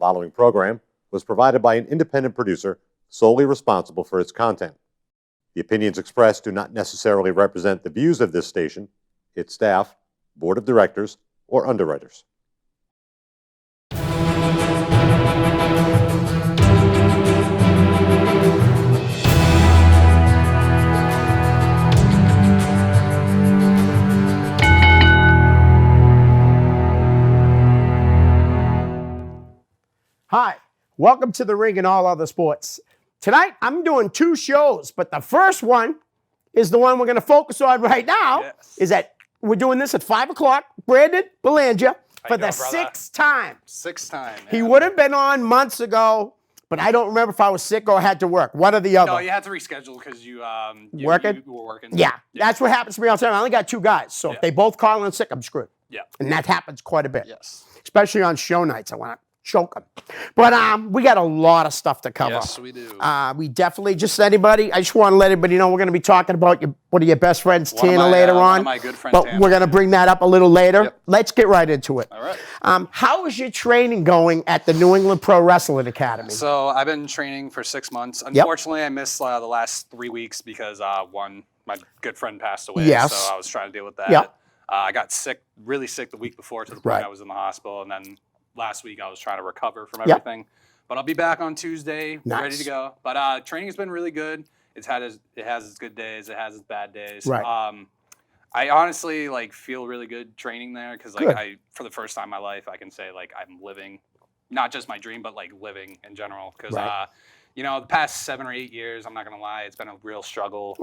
following program was provided by an independent producer solely responsible for its content. The opinions expressed do not necessarily represent the views of this station, its staff, board of directors, or underwriters. Hi, welcome to the Ring and All Other Sports. Tonight, I'm doing two shows, but the first one is the one we're going to focus on right now. Yes. Is that we're doing this at 5 o'clock. Bradon Belanger for the doing, brother? sixth time. Sixth time. He would have been on months ago, but I don't remember if I was sick or had to work. One or the other. No, you had to reschedule because you Working? You were working. Yeah, that's what happens to me all the time. I only got two guys, so if they both call in sick, I'm screwed. Yeah. And that happens quite a bit. Yes. Especially on show nights. I want to choke them. But we got a lot of stuff to cover. Yes, we do. We definitely, I just want to let everybody know we're going to be talking about one of your best friends, Tanner, later on. One of my good friends, but Tanner. we're going to bring that up a little later. Yep. Let's get right into it. All right. How is your training going at the New England Pro Wrestling Academy? So I've been training for 6 months. Unfortunately, I missed the last 3 weeks because my good friend passed away. Yes. So I was trying to deal with that. Yep. I got sick, really sick the week before to the point Right. I was in the hospital. And then last week I was trying to recover from Yep. everything. But I'll be back on Tuesday, Nice. ready to go. But training has been really good. It has its good days. It has its bad days. Right. I honestly feel really good training there because Good. for the first time in my life I can say I'm living, not just my dream, but living in general. Because Right. the past 7 or 8 years, I'm not gonna lie, it's been a real struggle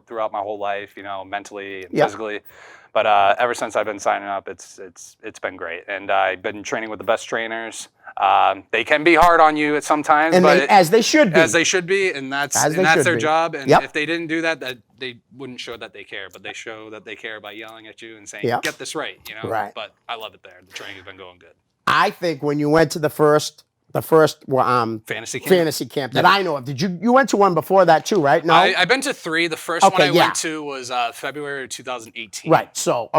throughout my whole life, mentally and Yep. physically. But ever since I've been signing up, it's been great, and I've been training with the best trainers. They can be hard on you at sometimes, And but as they should be. as they should be, and that's As they their should be. job. And Yep. if they didn't do that, they wouldn't show that they care. But they show that they care by yelling at you and saying, Yep. "Get this right," Right. But I love it there. The training has been going good. I think when you went to the first Fantasy camp. fantasy camp that I know of, you went to one before that too, right? No. I've been to 3. The first one Okay, I yeah. went to was February 2018. Right. So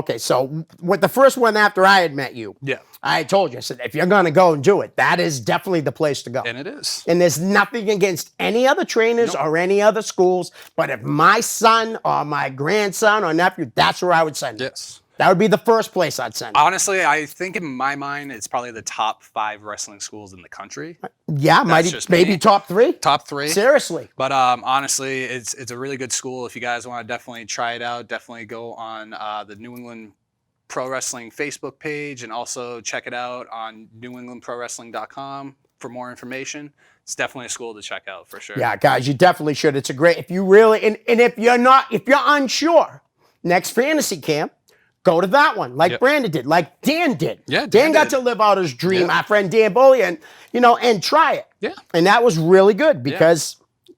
with the first one after I had met you, Yeah. I told you, I said, if you're going to go and do it, that is definitely the place to go. And it is. And there's nothing against any other trainers or any other schools, but if my son or my grandson or nephew, that's where I would send him. Yes. That would be the first place I'd send him. Honestly, I think in my mind, it's probably the top 5 wrestling schools in the country. Yeah, just maybe me. top 3. Top 3. Seriously. But honestly, it's a really good school. If you guys want to definitely try it out, definitely go on the New England Pro Wrestling Facebook page and also check it out on newenglandprowrestling.com for more information. It's definitely a school to check out for sure. Yeah, guys, you definitely should. It's a great, if you really, and if you're unsure, next fantasy camp, go to that one, like Brandon did, like Dan did. Yeah, Dan got did. to live out his dream, Yeah. our friend Dan Bullion, and try it. Yeah. And that was really good because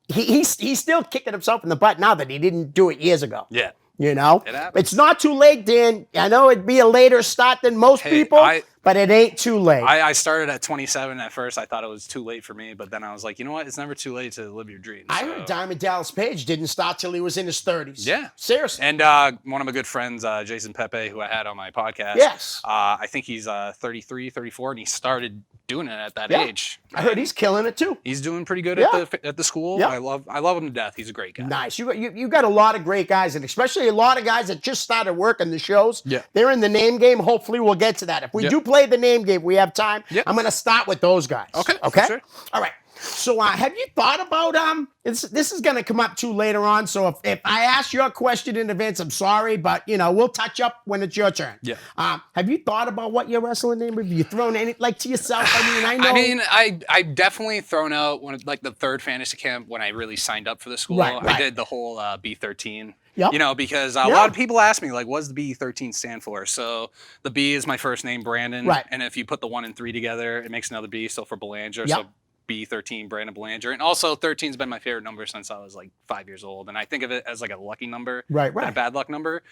he's still kicking himself in the butt now that he didn't do it years ago. Yeah. It happens. It's not too late, Dan. I know it'd be a later start than most people, but it ain't too late. I started at 27 at first. I thought it was too late for me, but then I was like, you know what? It's never too late to live your dreams. I heard Diamond Dallas Page didn't start till he was in his 30s. Yeah. Seriously. And one of my good friends, Jason Pepe, who I had on my podcast. Yes. I think he's 33, 34, and he started doing it at that age. I heard he's killing it too. He's doing pretty good Yeah. at the school. Yeah. I love him to death. He's a great guy. Nice. You got a lot of great guys, and especially a lot of guys that just started working the shows. Yeah. They're in the name game. Hopefully, we'll get to that. If we do play the name game, we have time. Yeah. I'm going to start with those guys. Okay. Okay. For sure. All right. So, have you thought about this is going to come up too later on. So, if I ask your question in advance, I'm sorry, but we'll touch up when it's your turn. Yeah. Have you thought about what your wrestling name would be? You thrown any to yourself? I know. I mean, I definitely thrown out the third fantasy camp when I really signed up for the school. Right. I did the whole B13. Yep. Because a lot of people ask me, what does the B13 stand for? So the B is my first name, Brandon. Right. And if you put the 1 and 3 together, it makes another B. So for Belanger, Yep. so B13, Brandon Belanger. And also 13's been my favorite number since I was 5 years old. And I think of it as a lucky number Right. than a bad luck number.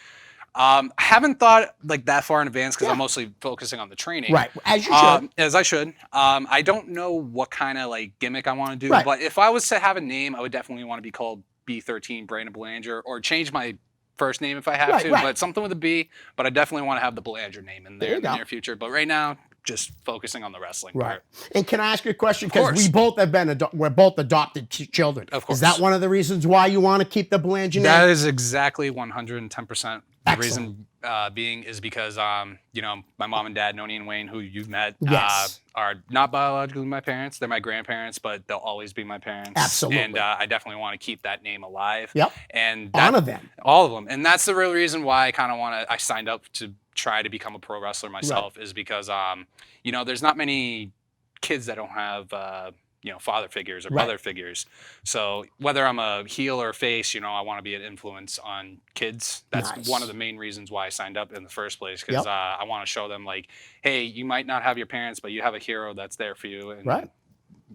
I haven't thought that far in advance because I'm mostly focusing on the training. Right, as you should. As I should. I don't know what kind of gimmick I want to do, Right. but if I was to have a name, I would definitely want to be called B13 Brandon Belanger, or change my first name if I have to, but something with a B. But I definitely want to have the Belanger name in there in the near future. But right now, just focusing on the wrestling Right. part. And can I ask you a question? Because course. we both have been we're both adopted children. Of course. Is that one of the reasons why you want to keep the Belanger name? That is exactly 110%. The Excellent. reason being is because, you know, my mom and dad, Noni and Wayne, who you've met, Yes. are not biologically my parents. They're my grandparents, but they'll always be my parents. Absolutely. And I definitely want to keep that name alive. Yep. And Honor them. all of them. And that's the real reason why I signed up to try to become a pro wrestler myself, is because, you know, there's not many kids that don't have, you know, father figures or mother figures. So whether I'm a heel or a face, you know, I want to be an influence on kids. That's one of the main reasons why I signed up in the first place, because I want to show them, like, hey, you might not have your parents, but you have a hero that's there for you, and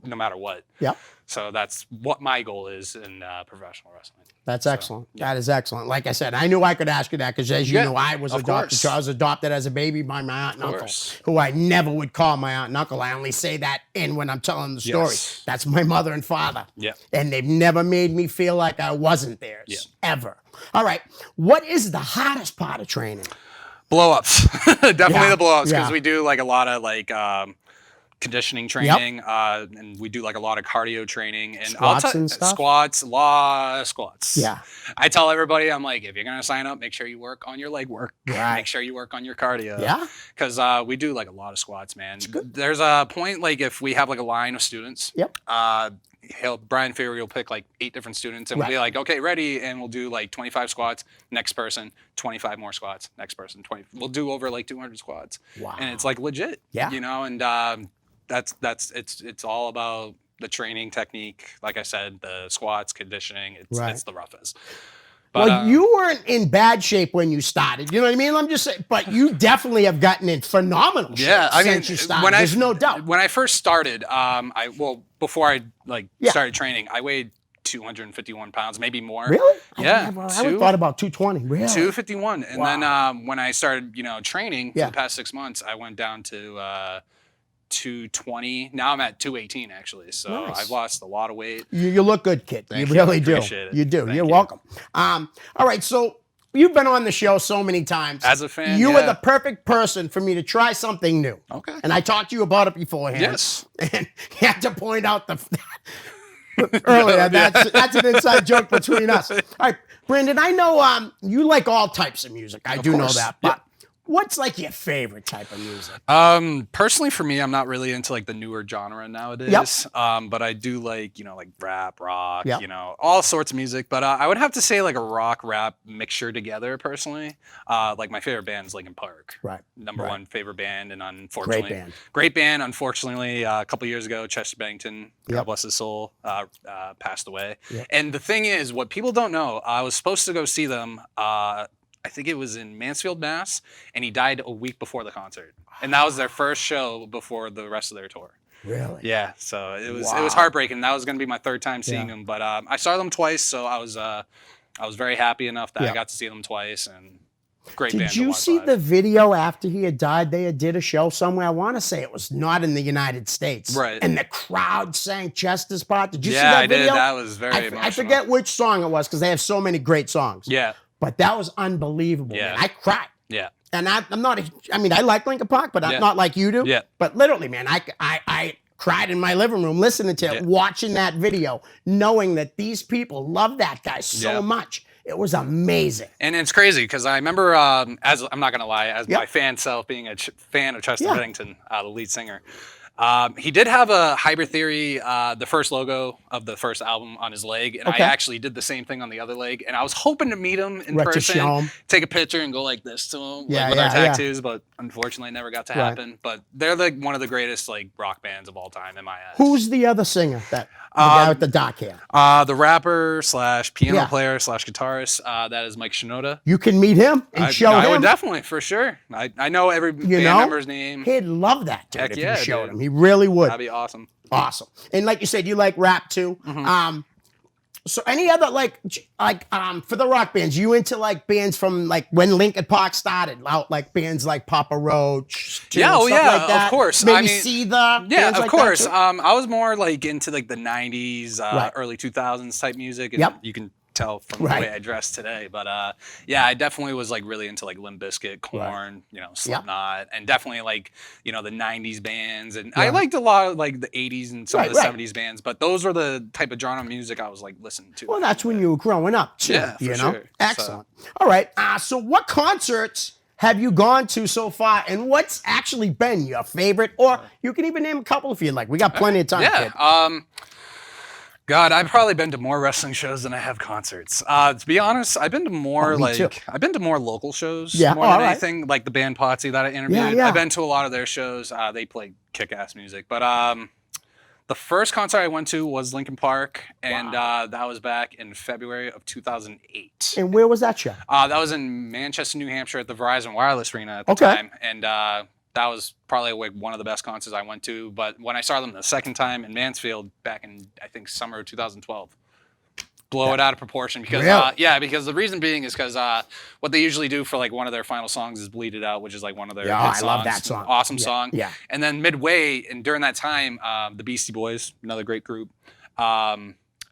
no matter what. Yep. So that's what my goal is in professional wrestling. That's excellent. That is excellent. Like I said, I knew I could ask you that because, as you know, I was adopted. So I was adopted as a baby by my aunt and uncle, who I never would call my aunt and uncle. I only say that when I'm telling the story. That's my mother and father. Yeah. And they've never made me feel like I wasn't theirs, ever. All right. What is the hardest part of training? Blow-ups. Definitely the blow-ups, because we do like a lot of like conditioning training, and we do like a lot of cardio training and squats and stuff. Squats, a lot of squats. Yeah. I tell everybody, I'm like, if you're gonna sign up, make sure you work on your leg work. Right. Make sure you work on your cardio. Yeah. Because we do like a lot of squats, man. There's a point, like, if we have like a line of students. Yep. Brian Ferry will pick like 8 different students, and we'll be like, okay, ready, and we'll do like 25 squats. Next person, 25 more squats. Next person, 20. We'll do over like 200 squats. Wow. And it's like legit. Yeah. You know, and it's all about the training technique. Like I said, the squats, conditioning. It's the roughest. But, well, you weren't in bad shape when you started. You know what I mean? I'm just saying, but you definitely have gotten in phenomenal shape since you started. There's no doubt. When I first started, before I started training, I weighed 251 pounds, maybe more. Really? Yeah. I would thought about 220. Really? 251. And then when I started, you know, training for the past 6 months, I went down to 220. Now I'm at 218, actually. So I've lost a lot of weight. You look good, kid. You really do. Appreciate it. You do. You're welcome. All right. So you've been on the show so many times. As a fan, you are the perfect person for me to try something new. Okay. And I talked to you about it beforehand. Yes. And you had to point out earlier. That's an inside joke between us. All right, Brandon, I know you like all types of music. I do know that. But what's like your favorite type of music? Personally, for me, I'm not really into like the newer genre nowadays. But I do like, you know, like rap, rock, you know, all sorts of music. But I would have to say like a rock rap mixture together personally. Like my favorite band is Linkin Park. Right. Number one favorite band, and unfortunately, great band. Unfortunately, a couple years ago, Chester Bennington, God bless his soul, passed away. And the thing is, what people don't know, I was supposed to go see them. I think it was in Mansfield, Mass, and he died a week before the concert. And that was their first show before the rest of their tour. Really? Yeah. So it was heartbreaking. That was going to be my 3rd time seeing them, but I saw them twice, so I was very happy enough that I got to see them twice, and great band. Did you see the video after he had died? They did a show somewhere. I want to say it was not in the United States. Right. And the crowd sang Chester's part. Did you see that video? Yeah, I did. That was very emotional. I forget which song it was because they have so many great songs. Yeah. But that was unbelievable, man. I cried. Yeah. And I'm not, I mean, I like Linkin Park, but I'm not like you do. Yeah. But literally, man, I cried in my living room listening to it, watching that video, knowing that these people love that guy so much. It was amazing. And it's crazy because I remember, as I'm not going to lie, as my fan self being a fan of Chester Bennington, the lead singer, he did have a Hybrid Theory, the first logo of the first album on his leg, and I actually did the same thing on the other leg. And I was hoping to meet him in person, take a picture, and go like this to him, with our tattoos. But unfortunately, it never got to happen. But they're like one of the greatest like rock bands of all time in my eyes. Who's the other singer? The guy with the dark hair. The rapper / piano player / guitarist. That is Mike Shinoda. You can meet him and show him. I would definitely, for sure. I know every band member's name. He'd love that, dude, if you showed him. He really would. That'd be awesome. Awesome. And like you said, you like rap too. So any other like for the rock bands, you into like bands from like when Linkin Park started, like bands like Papa Roach, stuff like that? Of course. Maybe Seether. Yeah, of course. I was more like into like the '90s, early 2000s type music. And you can tell from the way I dress today. But yeah, I definitely was like really into like Limp Bizkit, Korn, you know, Slipknot, and definitely like, you know, the 90s bands. And I liked a lot of like the 80s and some of the 70s bands, but those are the type of genre of music I was like listening to. Well, that's when you were growing up too. Yeah, for sure. Excellent. All right. So what concerts have you gone to so far, and what's actually been your favorite? Or you can even name a couple if you'd like. We got plenty of time. Yeah. God, I've probably been to more wrestling shows than I have concerts. To be honest, I've been to more I've been to more local shows more than anything. Like the band Potsy that I interviewed. I've been to a lot of their shows. They play kick-ass music. But the first concert I went to was Linkin Park, and that was back in February of 2008. And where was that show? That was in Manchester, New Hampshire at the Verizon Wireless Arena at the time. And that was probably like one of the best concerts I went to. But when I saw them the second time in Mansfield back in, I think, summer of 2012, blow it out of proportion. Because because the reason being is because what they usually do for like one of their final songs is Bleed It Out, which is like one of their hit songs. I love that song. Awesome song. Yeah. And then midway, and during that time, the Beastie Boys, another great group.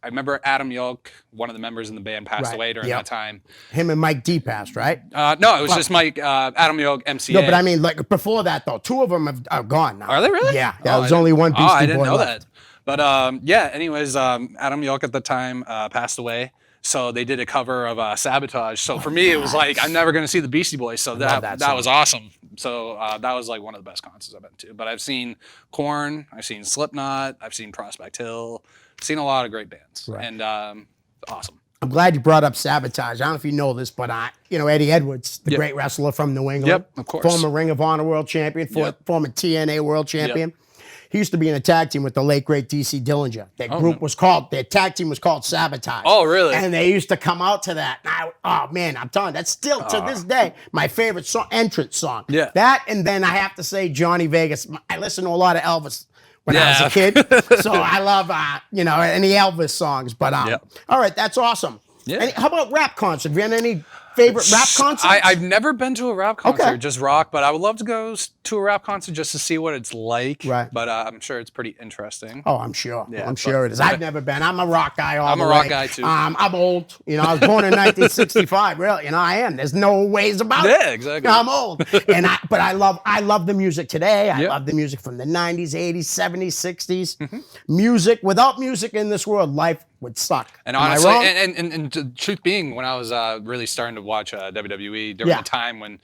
I remember Adam Yolk, one of the members in the band, passed away during that time. Him and Mike D passed, right? No, it was just Mike, Adam Yolk, MCA. No, but I mean, like before that though, two of them are gone now. Are they really? Yeah, there was only one Beastie Boy I didn't know left. that. But yeah, anyways, Adam Yolk at the time passed away. So they did a cover of Sabotage. So for me, it was like, I'm never going to see the Beastie Boys. So that was awesome. So that was like one of the best concerts I've been to. But I've seen Korn, I've seen Slipknot, I've seen Prospect Hill, seen a lot of great bands. And awesome. I'm glad you brought up Sabotage. I don't know if you know this, but Eddie Edwards, the great wrestler from New England. Yep, of course. Former Ring of Honor world champion, former TNA world champion. He used to be in a tag team with the late great DC Dillinger. Their tag team was called Sabotage. Oh, really? And they used to come out to that. I'm telling you, that's still to this day my favorite entrance song. Yeah. That, and then I have to say Johnny Vegas. I listened to a lot of Elvis when I was a kid, so I love any Elvis songs. But all right, that's awesome. Yeah. How about rap concerts? Have you had any favorite rap concerts? I've never been to a rap concert, just rock, but I would love to go to a rap concert just to see what it's like. Right. But I'm sure it's pretty interesting. Oh, I'm sure. Yeah, I'm sure it is. I've never been. I'm a rock guy I'm a rock guy too. I'm old. I was born in 1965. Really, I am. There's no ways about it. Yeah, exactly. I'm old. But I love the music today. I love the music from the 90s, 80s, 70s, 60s. Music. Without music in this world, life would suck. And honestly, and the truth being, when I was really starting to watch WWE during the time when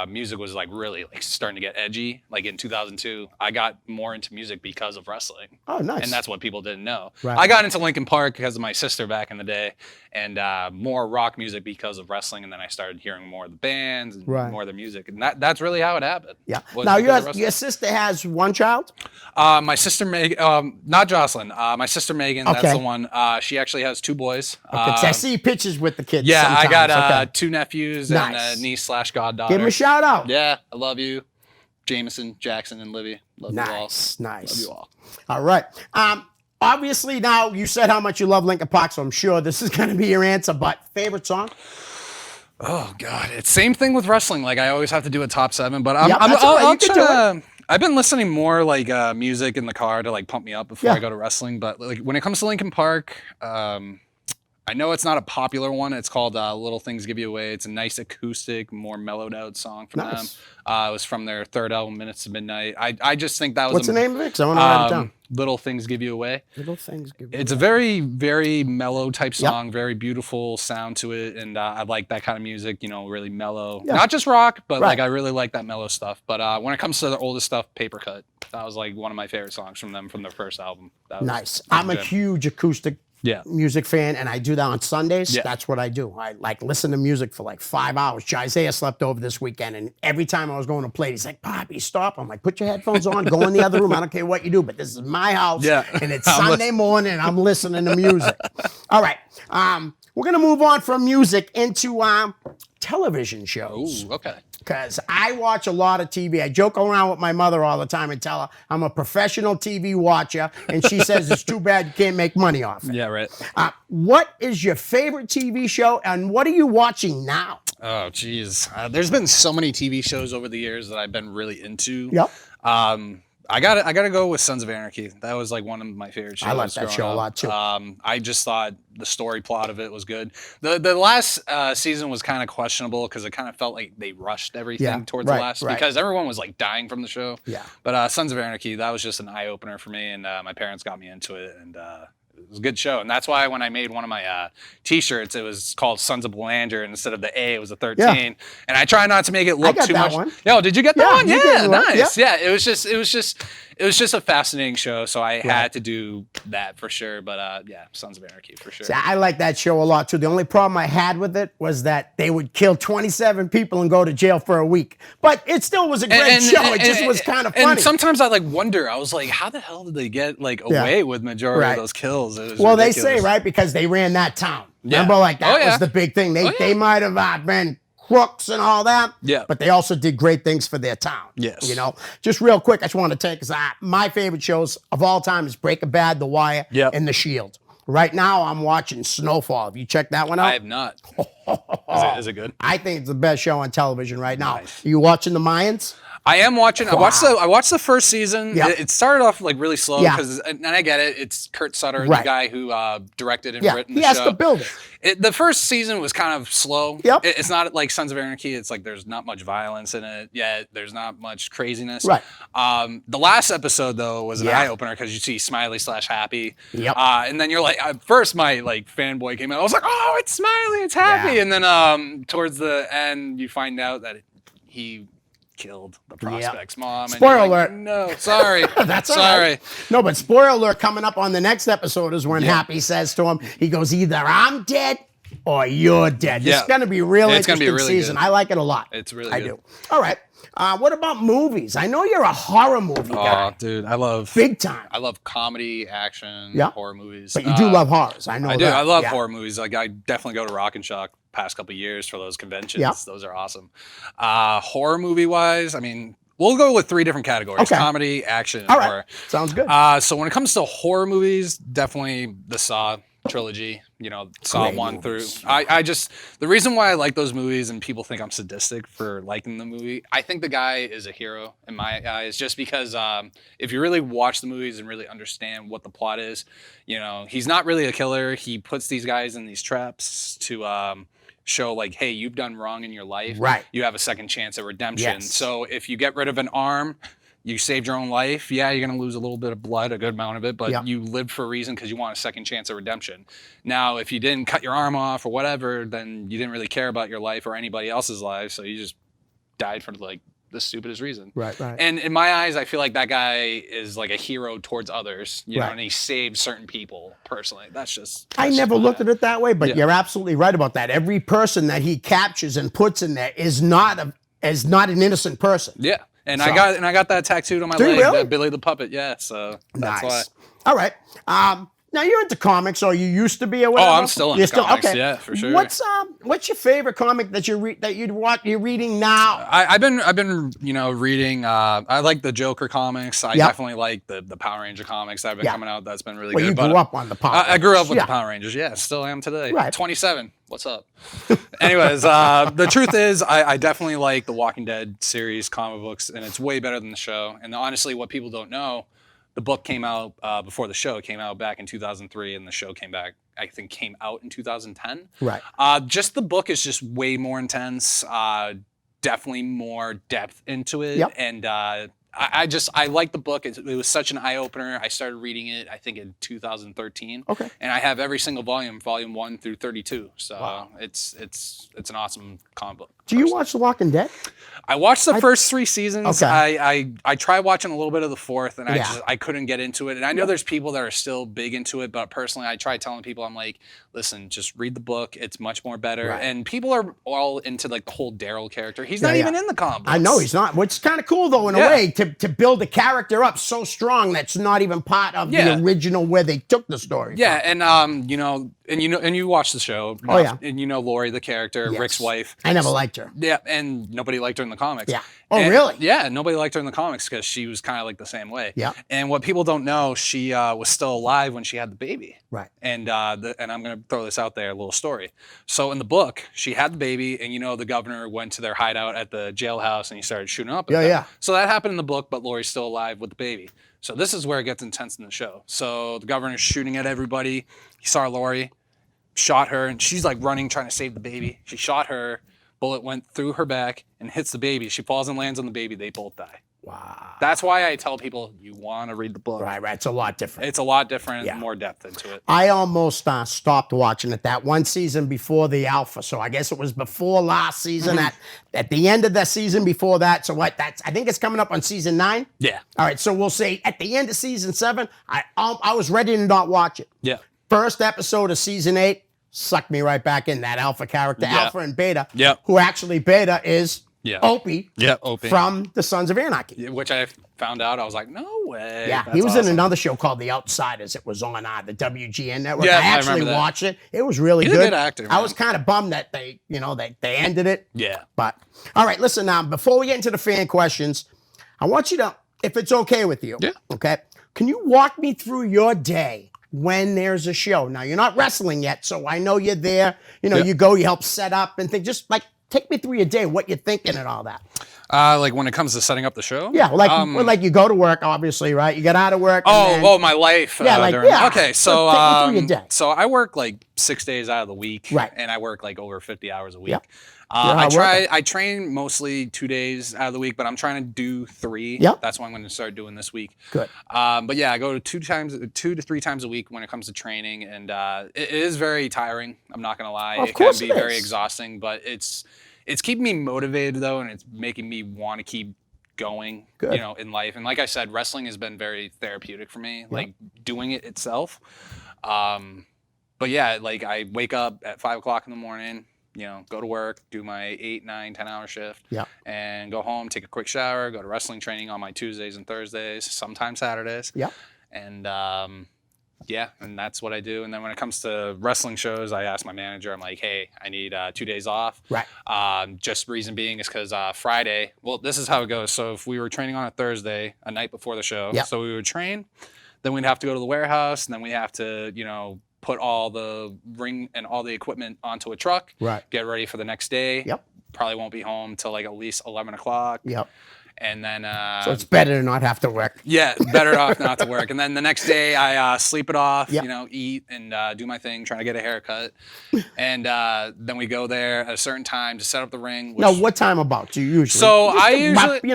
music was like really like starting to get edgy, like in 2002, I got more into music because of wrestling. Oh, nice. And that's what people didn't know. Right. I got into Linkin Park because of my sister back in the day, and more rock music because of wrestling. And then I started hearing more of the bands and more of the music, and that's really how it happened. Yeah. Now your sister has one child. My sister Megan, not Jocelyn. My sister Megan, that's the one. She actually has two boys. I see pictures with the kids. Yeah, sometimes. I got two nephews and a niece/goddaughter. Give them a shout out. Yeah, I love you, Jameson, Jackson, and Livy. Love you all. Nice. Love you all. All right. Obviously, now you said how much you love Linkin Park, so I'm sure this is going to be your answer. But favorite song? Oh God, it's same thing with wrestling. Like I always have to do a top 7, but I'll try. I've been listening more like music in the car to like pump me up before I go to wrestling. But like when it comes to Linkin Park, I know it's not a popular one. It's called Little Things Give You Away. It's a nice acoustic, more mellowed out song from them. It was from their third album, Minutes to Midnight. I just think that was What's the name of it? Because I want to write it down. Little Things Give You Away. Little Things Give You Away. It's a very, very mellow type song, very beautiful sound to it. And I like that kind of music, really mellow. Not just rock, but like I really like that mellow stuff. But when it comes to the oldest stuff, Paper Cut, that was like one of my favorite songs from them from their first album. Nice. I'm a huge acoustic music fan, and I do that on Sundays. That's what I do. I like listen to music for like 5 hours. Isaiah slept over this weekend, and every time I was going to play, he's like, "Poppy, stop!" I'm like, "Put your headphones on, go in the other room. I don't care what you do, but this is my house, and it's Sunday morning, and I'm listening to music." All right, we're gonna move on from music into television shows. Ooh, okay. Because I watch a lot of TV. I joke around with my mother all the time and tell her I'm a professional TV watcher, and she says it's too bad you can't make money off it. Yeah, right. What is your favorite TV show, and what are you watching now? Oh, geez. There's been so many TV shows over the years that I've been really into. Yep. I gotta go with Sons of Anarchy. That was like one of my favorite shows. I like that show a lot too. I just thought the story plot of it was good. The last season was kind of questionable because it kind of felt like they rushed everything towards the last because everyone was like dying from the show. Yeah. But Sons of Anarchy, that was just an eye opener for me, and my parents got me into it, and it was a good show. And that's why when I made one of my T-shirts, it was called Sons of Belanger, and instead of the A, it was a 13. Yeah. And I try not to make it look too much. One. Yo, did you get that one? You Yeah, did one. nice. Yeah, it was just a fascinating show, so I had to do that for sure. But yeah, Sons of Anarchy for sure. See, I like that show a lot too. The only problem I had with it was that they would kill 27 people and go to jail for a week. But it still was a great show. It just was kind of funny. And sometimes I like wonder. I was like, how the hell did they get like away with majority of those kills? It was ridiculous. They say right because they ran that town. Remember, like that was the big thing. They might have been crooks and all that. Yeah. But they also did great things for their town. Yes. You know, just real quick, I just want to take us my favorite shows of all time is Breaking Bad, The Wire, and The Shield. Right now, I'm watching Snowfall. Have you checked that one out? I have not. Is it good? I think it's the best show on television right now. Nice. Are you watching The Mayans? I am watching. I watched the first season. Yeah. It started off like really slow because, and I get it. It's Kurt Sutter, the guy who directed and written the show. He has to build it. The first season was kind of slow. Yep. It's not like Sons of Anarchy. It's like there's not much violence in it yet. There's not much craziness. Right. The last episode though was an eye opener because you see Smiley/Happy. Yep. And then you're like, at first my like fanboy came out. I was like, oh, it's Smiley, it's Happy. Yeah. And then towards the end, you find out that he killed the prospect's mom. Spoiler and alert. No, sorry. That's all sorry. right. No, but spoiler alert coming up on the next episode is when Happy says to him, he goes, either I'm dead or you're dead. It's going to be real interesting really season. good. I like it a lot. It's really I good. do. All right. What about movies? I know you're a horror movie guy. Oh, dude, I love big time. I love comedy, action, horror movies. But you do love horrors. I know I do. that. I love horror movies. Like I definitely go to Rock and Shock past couple of years for those conventions. Yeah. Those are awesome. Horror movie wise, I mean, we'll go with 3 different categories: comedy, action, and horror. Sounds good. So when it comes to horror movies, definitely the Saw trilogy, you know, Saw 1 through. I just, the reason why I like those movies and people think I'm sadistic for liking the movie, I think the guy is a hero in my eyes, just because if you really watch the movies and really understand what the plot is, you know, he's not really a killer. He puts these guys in these traps to show like, hey, you've done wrong in your life. Right. You have a second chance at redemption. Yes. So if you get rid of an arm, you saved your own life. Yeah, you're going to lose a little bit of blood, a good amount of it, but you lived for a reason because you want a second chance at redemption. Now, if you didn't cut your arm off or whatever, then you didn't really care about your life or anybody else's life, so you just died for like the stupidest reason. Right. And in my eyes, I feel like that guy is like a hero towards others, you know, and he saved certain people personally. I never looked at it that way, but you're absolutely right about that. Every person that he captures and puts in there is not an innocent person. Yeah. And I got that tattooed on my leg, really? Billy the Puppet. Yeah, so that's why. All right. Now you're into comics, or you used to be, or whatever. Oh, I'm still into comics. Okay. Yeah, for sure. What's your favorite comic that you're reading now? I've been reading. I like the Joker comics. I definitely like the Power Ranger comics that have been coming out. That's been really good. You grew up on the Power Rangers. I grew up with the Power Rangers. Yeah, still am today. Right. 27. What's up? Anyways, the truth is, I definitely like the Walking Dead series comic books, and it's way better than the show. And honestly, what people don't know, the book came out before the show. It came out back in 2003, and the show came out in 2010. Right. Just the book is just way more intense. Definitely more depth into it, and I like the book. It was such an eye opener. I started reading it, I think, in 2013. Okay. And I have every single volume 1 through 32. So it's an awesome comic book. Do you watch The Walking Dead? I watched the first 3 seasons. Okay. I tried watching a little bit of the 4th, and I couldn't get into it. And I know there's people that are still big into it, but personally, I try telling people, I'm like, listen, just read the book. It's much more better. Right. And people are all into like the whole Daryl character. He's not even in the comic books. I know he's not, which is kind of cool though in a way to build a character up so strong that's not even part of the original where they took the story. Yeah, from. And you watch the show. And you know Lori, the character, Rick's wife. I never liked her. Yeah, and nobody liked her in the comics. Yeah. Oh, really? Yeah, nobody liked her in the comics because she was kind of like the same way. Yeah. And what people don't know, she was still alive when she had the baby. Right. And and I'm going to throw this out there, a little story. So in the book, she had the baby, and the governor went to their hideout at the jailhouse and he started shooting up at them. Yeah. So that happened in the book, but Lori's still alive with the baby. So this is where it gets intense in the show. So the governor's shooting at everybody. He saw Lori, shot her, and she's like running, trying to save the baby. She shot her. Bullet went through her back and hits the baby. She falls and lands on the baby. They both die. Wow. That's why I tell people you want to read the book. Right. It's a lot different. It's a lot different, more depth into it. I almost stopped watching it that one season before the Alpha. So I guess it was before last season. At the end of the season before that. So what? I think it's coming up on season 9. Yeah. All right. So we'll say at the end of season 7, I was ready to not watch it. Yeah. First episode of season 8 sucked me right back in. That Alpha character, Alpha and Beta. Yeah. Who actually Beta is Opie. Yeah, Opie. From the Sons of Anarchy. Which I found out. I was like, no way. Yeah, That's he was awesome. in another show called The Outsiders. It was on the WGN network. Yeah, I actually remember that. watched it. It was really He's good. a good actor, I man. was kind of bummed that they ended it. Yeah. But all right, listen now. Before we get into the fan questions, I want you to, if it's okay with you, okay, can you walk me through your day when there's a show? Now you're not wrestling yet, so I know you're there. You go, you help set up and things. Just like take me through your day, what you're thinking and all that. Like when it comes to setting up the show? Yeah, like you go to work, obviously, right? You get out of work. My life. Okay, so take me through your day. so I work like 6 days out of the week, right? And I work like over 50 hours a week. Yep. I train mostly 2 days out of the week, but I'm trying to do 3. Yep. That's what I'm going to start doing this week. Good. But yeah, I go to 2 to 3 times a week when it comes to training, and it is very tiring. I'm not going to lie. Of it course can be it very is. exhausting, but it's keeping me motivated though, and it's making me want to keep going, Good. in life. And like I said, wrestling has been very therapeutic for me, like doing it itself. But yeah, like I wake up at 5 o'clock in the morning, go to work, do my 8, 9, 10-hour shift, and go home, take a quick shower, go to wrestling training on my Tuesdays and Thursdays, sometimes Saturdays. And and that's what I do. And then when it comes to wrestling shows, I ask my manager, I'm like, hey, I need 2 days off. Right. Just reason being is because Friday, well, this is how it goes. So if we were training on a Thursday, a night before the show, so we would train, then we'd have to go to the warehouse, and then we have to, put all the ring and all the equipment onto a truck, get ready for the next day. Probably won't be home till like at least 11 o'clock. And then so it's better to not have to work. Yeah, better off not to work. And then the next day I sleep it off, eat and do my thing, trying to get a haircut. And then we go there at a certain time to set up the ring. Now, what time about do you usually? So I usually,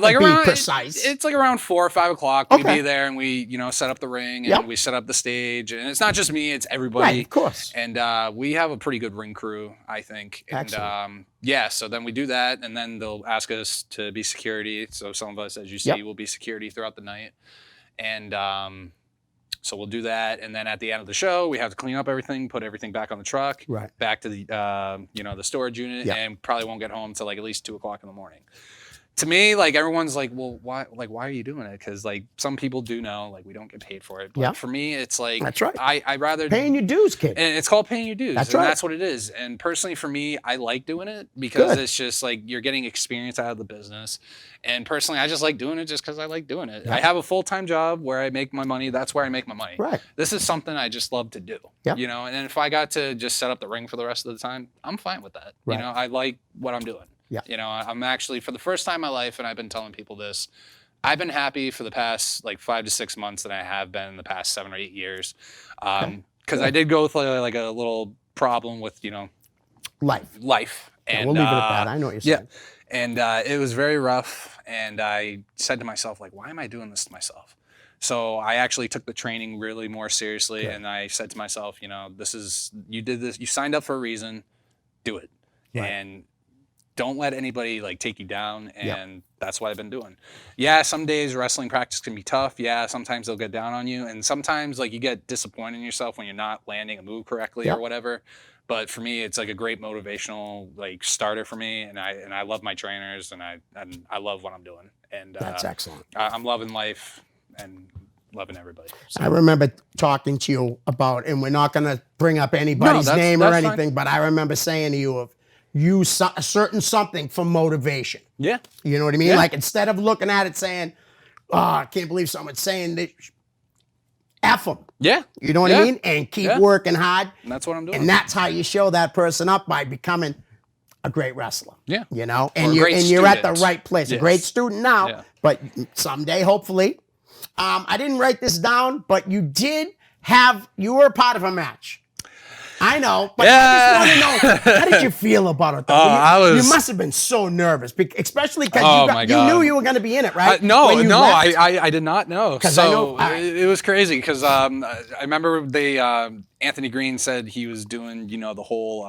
like around, precise. It's like around 4 or 5 o'clock. We be there and we, set up the ring and we set up the stage. And it's not just me, it's everybody. Right, of course. And we have a pretty good ring crew, I think. Excellent. And so then we do that, and then they'll ask us to be security. So some of us, as you see, will be security throughout the night. And so we'll do that, and then at the end of the show, we have to clean up everything, put everything back on the truck, back to the the storage unit, and probably won't get home till like at least 2 o'clock in the morning. To me, like everyone's like, well, why are you doing it? Because like some people do know, like we don't get paid for it. But for me, it's like that's right. I rather paying your dues, kid. And it's called paying your dues. That's and right. That's what it is. And personally, for me, I like doing it because it's just like you're getting experience out of the business. And personally, I just like doing it just because I like doing it. I have a full-time job where I make my money. That's where I make my money. Right. This is something I just love to do. And if I got to just set up the ring for the rest of the time, I'm fine with that. Right. I like what I'm doing. Yeah. I'm actually, for the first time in my life, and I've been telling people this, I've been happy for the past like 5 to 6 months than I have been in the past 7 or 8 years. Because I did go through like a little problem with, life. And we'll leave it at that. I know what you're saying. Yeah. And it was very rough. And I said to myself, like, why am I doing this to myself? So I actually took the training really more seriously. And I said to myself, you did this, you signed up for a reason, do it. Right. And don't let anybody like take you down, and that's what I've been doing. Yeah, some days wrestling practice can be tough. Yeah, sometimes they'll get down on you, and sometimes like you get disappointed in yourself when you're not landing a move correctly or whatever. But for me, it's like a great motivational like starter for me, and I love my trainers, and I love what I'm doing. And that's excellent. I'm loving life and loving everybody. So. I remember talking to you about, and we're not going to bring up anybody's name or anything, but I remember saying to you use a certain something for motivation. Yeah. You know what I mean? Like instead of looking at it saying, oh, I can't believe someone's saying this, F them. Yeah. You know what I mean? And keep working hard. And that's what I'm doing. And that's how you show that person up, by becoming a great wrestler. Yeah. And you're at the right place. Yes. A great student now, but someday, hopefully. I didn't write this down, but you were a part of a match. I know, but I just want to know, how did you feel about it? Though? You must have been so nervous, especially because you knew you were going to be in it, right? I did not know. So it was crazy because I remember Anthony Green said he was doing, the whole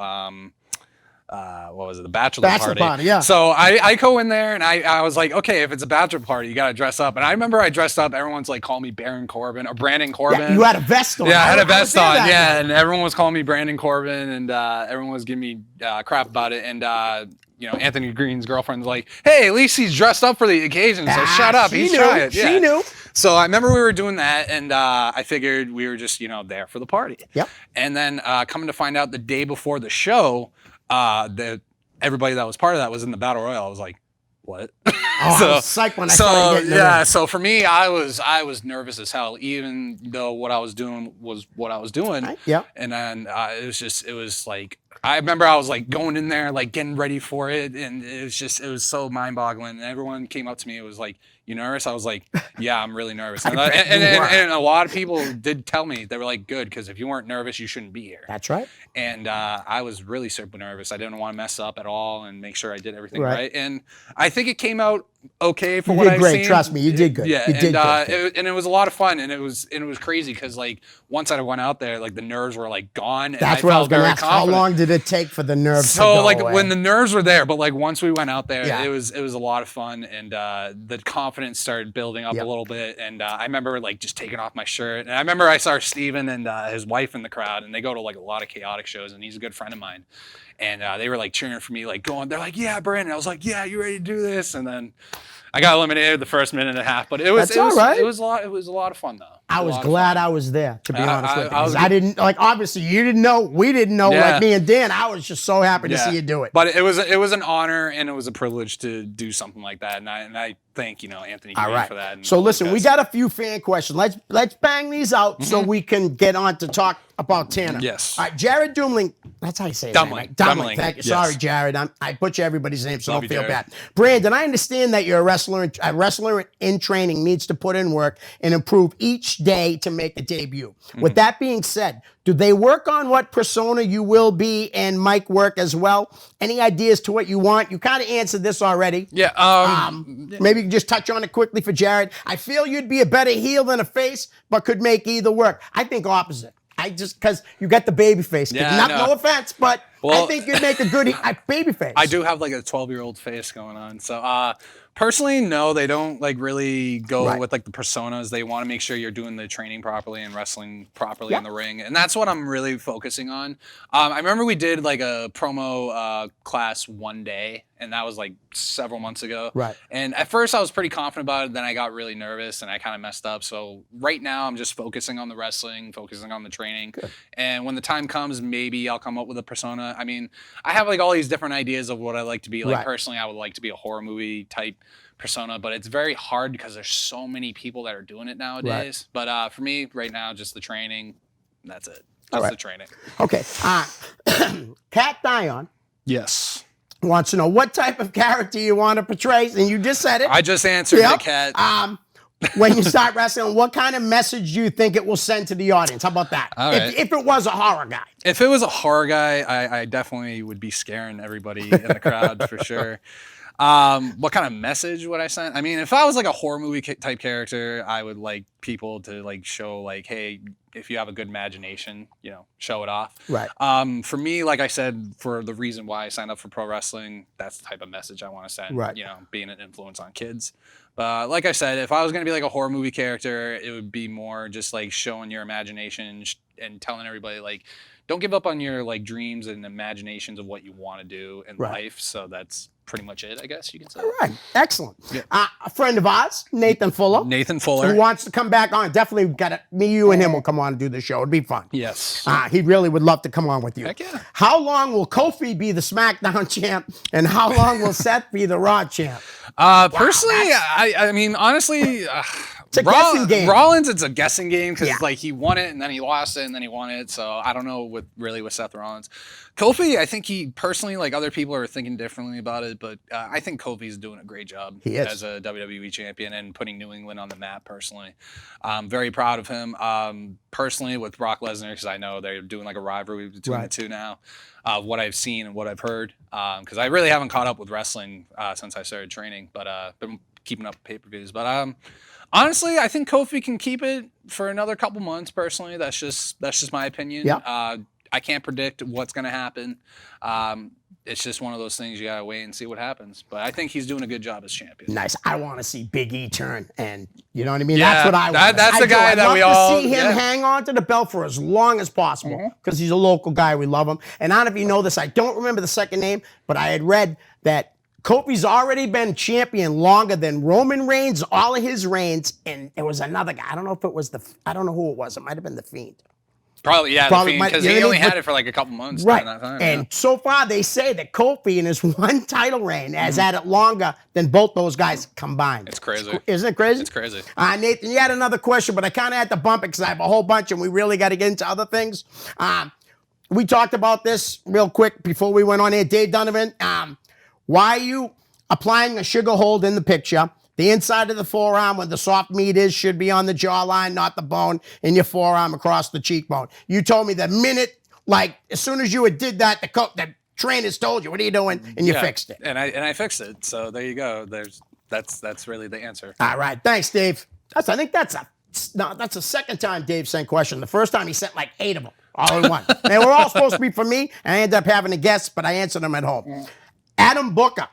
what was it, the bachelor party? Yeah. So I go in there and I was like, okay, if it's a bachelor party, you got to dress up. And I remember I dressed up. Everyone's like calling me Baron Corbin or Brandon Corbin. Yeah, you had a vest on. Yeah, I had a vest on. Yeah, and everyone was calling me Brandon Corbin, and everyone was giving me crap about it. And Anthony Green's girlfriend's like, hey, at least he's dressed up for the occasion. So shut up. He's trying. Yeah. She knew. So I remember we were doing that, and I figured we were just there for the party. Yep. And then coming to find out the day before the show, that everybody that was part of that was in the battle royal. I was like, what? I was psyched when I started getting yeah. So for me, I was nervous as hell, even though what I was doing was what I was doing. Right. Yeah. And then it was like, I remember I was like going in there, like getting ready for it. And it was so mind boggling. And everyone came up to me. It was like, you nervous? I was like, yeah, I'm really nervous. And a lot of people did tell me, they were like, good, because if you weren't nervous, you shouldn't be here. That's right. And I was really super nervous. I didn't want to mess up at all and make sure I did everything right. And I think it came out okay for what I've seen. You did great. Trust me, you did good. Yeah, you did good. And it was a lot of fun. And it was crazy because like once I went out there, like the nerves were like gone. And that's what I was going to ask. How long did it take for the nerves to go away? When the nerves were there, but like once we went out there, it was a lot of fun, and the confidence started building up a little bit. And I remember like just taking off my shirt. And I remember I saw Steven and his wife in the crowd, and they go to like a lot of chaotic shows, and he's a good friend of mine. And they were like cheering for me, like going, they're like, yeah, Brandon. I was like, yeah, you ready to do this? And then I got eliminated the first minute and a half, but it was a lot of fun though. I was glad I was there, to be honest with you. I didn't, like, obviously you didn't know, we didn't know, like me and Dan. I was just so happy to see you do it. But it was an honor and it was a privilege to do something like that. And I thank Anthony Green for that. So listen, we got a few fan questions. Let's bang these out so we can get on to talk about Tanner. Yes. All right, Jared Dumling. That's how you say it. Dumbling. Dumbling. Thank you. Yes. Sorry, Jared. I butcher everybody's name, so don't feel bad. Brandon, I understand that you're a wrestler. A wrestler in training needs to put in work and improve each day to make a debut. With that being said, do they work on what persona you will be and mic work as well? Any ideas to what you want? You kind of answered this already. Yeah. Maybe you can just touch on it quickly for Jared. I feel you'd be a better heel than a face, but could make either work. I think opposite. Because you got the baby face. Yeah, no offense, but I think you'd make a good baby face. I do have like a 12-year-old face going on. So personally, no, they don't like really go with like the personas. They want to make sure you're doing the training properly and wrestling properly in the ring. And that's what I'm really focusing on. I remember we did like a promo class one day, and that was like several months ago. Right. And at first I was pretty confident about it. Then I got really nervous and I kind of messed up. So right now I'm just focusing on the wrestling, focusing on the training. Good. And when the time comes, maybe I'll come up with a persona. I mean, I have like all these different ideas of what I like to be. Like personally, I would like to be a horror movie type persona, but it's very hard because there's so many people that are doing it nowadays. But for me right now, just the training, that's it. Just the training. Okay. Kat Dion. Yes. Wants to know what type of character you want to portray, and you just said it. I just answered it, Kat. When you start wrestling, what kind of message do you think it will send to the audience? How about that? All right. If it was a horror guy. If it was a horror guy, I definitely would be scaring everybody in the crowd for sure. What kind of message would I send? I mean, if I was like a horror movie type character, I would like people to like show like, hey, if you have a good imagination, show it off. Right. For me, like I said, for the reason why I signed up for pro wrestling, that's the type of message I want to send. Right. Being an influence on kids. But like I said, if I was going to be like a horror movie character, it would be more just like showing your imagination and telling everybody like, don't give up on your like dreams and imaginations of what you want to do in life. So that's pretty much it, I guess you can say. All right. Excellent. Yeah. A friend of ours, Nathan Fuller. Who wants to come back on. Definitely got it. Me, you, and him will come on and do the show. It'd be fun. Yes. He really would love to come on with you. Heck yeah. How long will Kofi be the SmackDown champ, and how long will Seth be the Raw champ? Personally, I mean, honestly, It's a guessing game. Rollins, it's a guessing game because Yeah. like he won it and then he lost it and then he won it. So I don't know with Seth Rollins. Kofi, I think he personally, like other people are thinking differently about it, but I think Kofi's doing a great job as a WWE champion and putting New England on the map personally. I'm very proud of him. Personally with Brock Lesnar, because I know they're doing like a rivalry between the two now. What I've seen and what I've heard, because I really haven't caught up with wrestling since I started training, but been keeping up with pay-per-views. But honestly, I think Kofi can keep it for another couple months. Personally, that's just my opinion. Yep. I can't predict what's going to happen. It's just one of those things you gotta wait and see what happens. But I think he's doing a good job as champion. Nice. I want to see Big E turn, and you know what I mean. Yeah, that's what I want. That's the guy that we all. I'd love to see him hang on to the belt for as long as possible because he's a local guy. We love him. And I don't know if you know this. I don't remember the second name, but I had read that Kofi's already been champion longer than Roman Reigns, all of his reigns, and there was another guy. I don't know if it was I don't know who it was. It might have been the Fiend. Probably, yeah, because he only had it for like a couple months during that time. And so far, they say that Kofi in his one title reign has had it longer than both those guys combined. It's crazy. Isn't it crazy? It's crazy. Nathan, you had another question, but I kind of had to bump it because I have a whole bunch and we really got to get into other things. We talked about this real quick before we went on here. Dave Donovan, why are you applying a sugar hold in the picture? The inside of the forearm where the soft meat is should be on the jawline, not the bone in your forearm across the cheekbone. You told me the minute, like as soon as you did that, the trainers told you, what are you doing? And you fixed it. And I fixed it. So there you go. That's really the answer. All right. Thanks, Dave. I think that's the second time Dave sent questions. The first time he sent like 8 of them, all in one. They were all supposed to be for me, and I ended up having to guess, but I answered them at home. Adam Booker.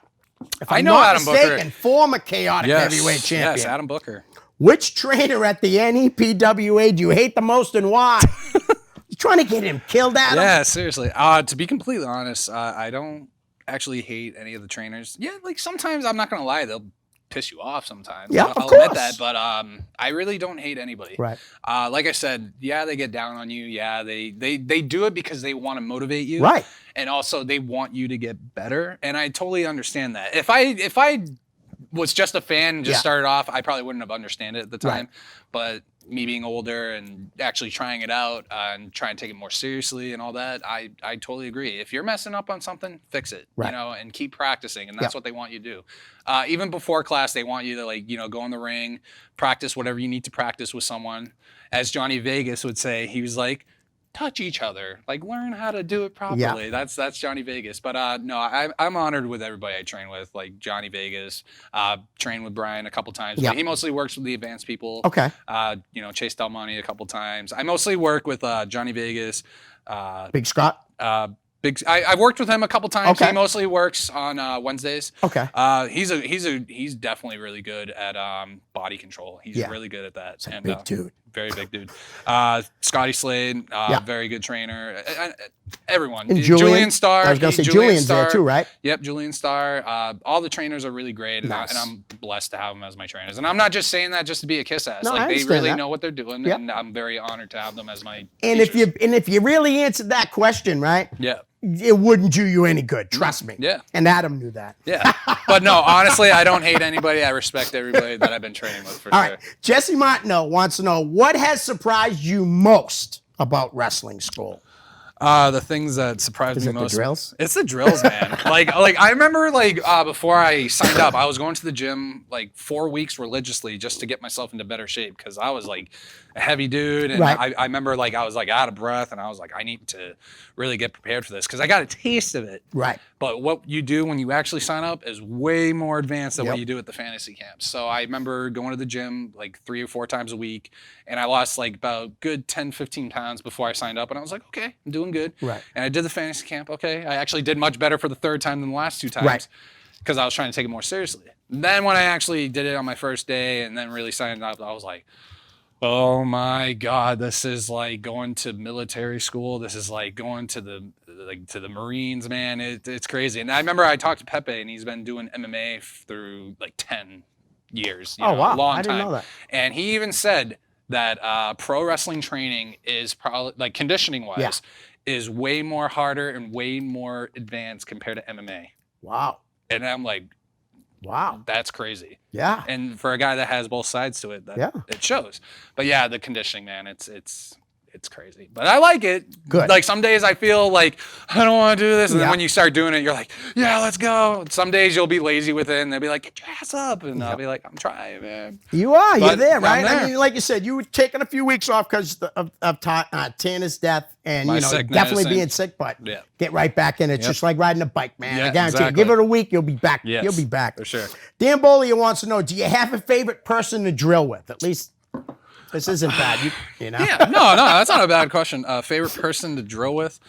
If I'm not Adam mistaken, Booker. Former chaotic heavyweight champion. Yes, Adam Booker. Which trainer at the NEPWA do you hate the most and why? You trying to get him killed, Adam? Yeah, seriously. To be completely honest, I don't actually hate any of the trainers. Yeah, like sometimes I'm not gonna lie, they'll piss you off sometimes. Yeah, I'll of admit course. that, but I really don't hate anybody. Right. Like I said, yeah, they get down on you. Yeah, they do it because they want to motivate you. Right. And also they want you to get better. And I totally understand that. If I was just a fan and just started off, I probably wouldn't have understood it at the time. Right. But me being older and actually trying it out and trying to take it more seriously and all that, I totally agree. If you're messing up on something, fix it, Right. you know, and keep practicing. And that's what they want you to do. Even before class, they want you to like, you know, go in the ring, practice whatever you need to practice with someone. As Johnny Vegas would say, he was like, touch each other, like learn how to do it properly. That's Johnny Vegas. But no, I'm honored with everybody I train with, like Johnny Vegas, trained with Brian a couple times. Yeah. He mostly works with the advanced people. Okay. You know, Chase Del Monte a couple times. I mostly work with Johnny Vegas. Big Scott? I've worked with him a couple times. Okay. He mostly works on Wednesdays. Okay. He's definitely really good at body control. He's really good at that. And big dude. Very big dude. Scotty Slade, very good trainer. Everyone. And Julian Starr. I was going to say Julian's there too, right? Yep, Julian Starr. All the trainers are really great, and I'm blessed to have them as my trainers. And I'm not just saying that just to be a kiss ass. No, like I they understand really that. know what they're doing, and I'm very honored to have them as my And teachers. if you really answered that question, right? Yeah. It wouldn't do you any good. Trust me. Yeah. And Adam knew that. Yeah. But no, honestly, I don't hate anybody. I respect everybody that I've been training with for All sure. right. Jesse Martineau wants to know, what has surprised you most about wrestling school? The things that surprised Is me it the most. drills? It's the drills, man. like I remember before I signed up, I was going to the gym like 4 weeks religiously just to get myself into better shape because I was like a heavy dude, and Right. I remember like I was like out of breath, and I was like I need to really get prepared for this because I got a taste of it. Right. But what you do when you actually sign up is way more advanced than Yep. what you do at the fantasy camps. So I remember going to the gym like 3 or 4 times a week, and I lost like about good 10, 15 pounds before I signed up. And I was like, okay, I'm doing good. Right. And I did the fantasy camp. Okay. I actually did much better for the 3rd time than the last 2 times Right. because I was trying to take it more seriously. Then when I actually did it on my first day and then really signed up, I was like, oh my God, this is like going to military school. This is like going to the Marines, man. It's crazy. And I remember I talked to Pepe, and he's been doing MMA through like 10 years. You know, wow. a long I didn't time. know that. And he even said that pro wrestling training is probably like conditioning wise is way more harder and way more advanced compared to MMA. Wow. And I'm like, Wow. That's crazy. Yeah. And for a guy that has both sides to it, it shows. But yeah, the conditioning, man, it's crazy. But I like it. Good. Like some days I feel like I don't want to do this. And then Yeah. when you start doing it, you're like, yeah, let's go. Some days you'll be lazy with it and they'll be like, get your ass up. And I'll be like, I'm trying, man. You are. You're But there, I'm right? there. I mean, like you said, you were taking a few weeks off because of Tanner's death and, My you know, sickness definitely and- being sick, but Yeah. get right back in. It's just like riding a bike, man. Yeah, I guarantee exactly. you. Give it a week, you'll be back. Yes, You'll be back. for sure. Dan Bollier wants to know, do you have a favorite person to drill with? At least this isn't bad. You know? Yeah, no, that's not a bad question. Favorite person to drill with?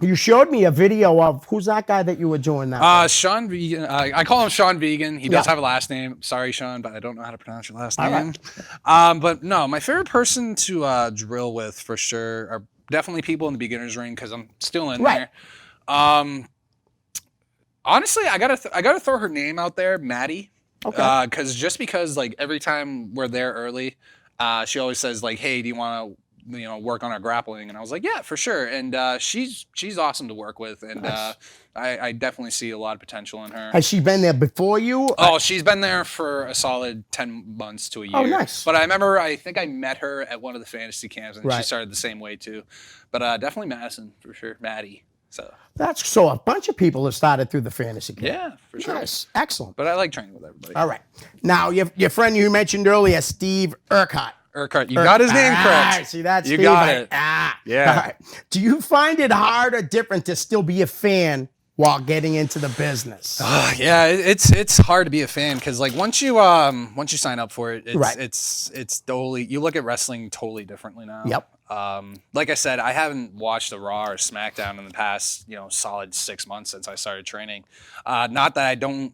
You showed me a video of who's that guy that you were doing that with? Sean Vegan. I call him Sean Vegan. He does Yeah. have a last name. Sorry, Sean, but I don't know how to pronounce your last All name. But no, my favorite person to drill with for sure are definitely people in the beginner's ring because I'm still in Right. there. Honestly, I gotta throw her name out there, Maddie. Okay. Because like every time we're there early, she always says like, "Hey, do you want to work on our grappling?" And I was like, "Yeah, for sure." And she's awesome to work with, and Nice. I definitely see a lot of potential in her. Has she been there before you? Oh, she's been there for a solid 10 months to a year. Oh, nice. But I think I met her at one of the fantasy camps, and she Right. started the same way too. But definitely Madison for sure, Maddie. So That's so a bunch of people have started through the fantasy camp. yeah, for sure. Nice. Excellent. But I like training with everybody. All right. Now, your friend you mentioned earlier, Steve Urquhart. Urquhart, you got his name correct. See that, You Steve? got it. Yeah. All right. Do you find it hard or different to still be a fan while getting into the business? Yeah, it's hard to be a fan because like once you sign up for it, Right. it's totally, you look at wrestling totally differently now. Yep. Like I said, I haven't watched a Raw or SmackDown in the past, solid 6 months since I started training. Not that I don't.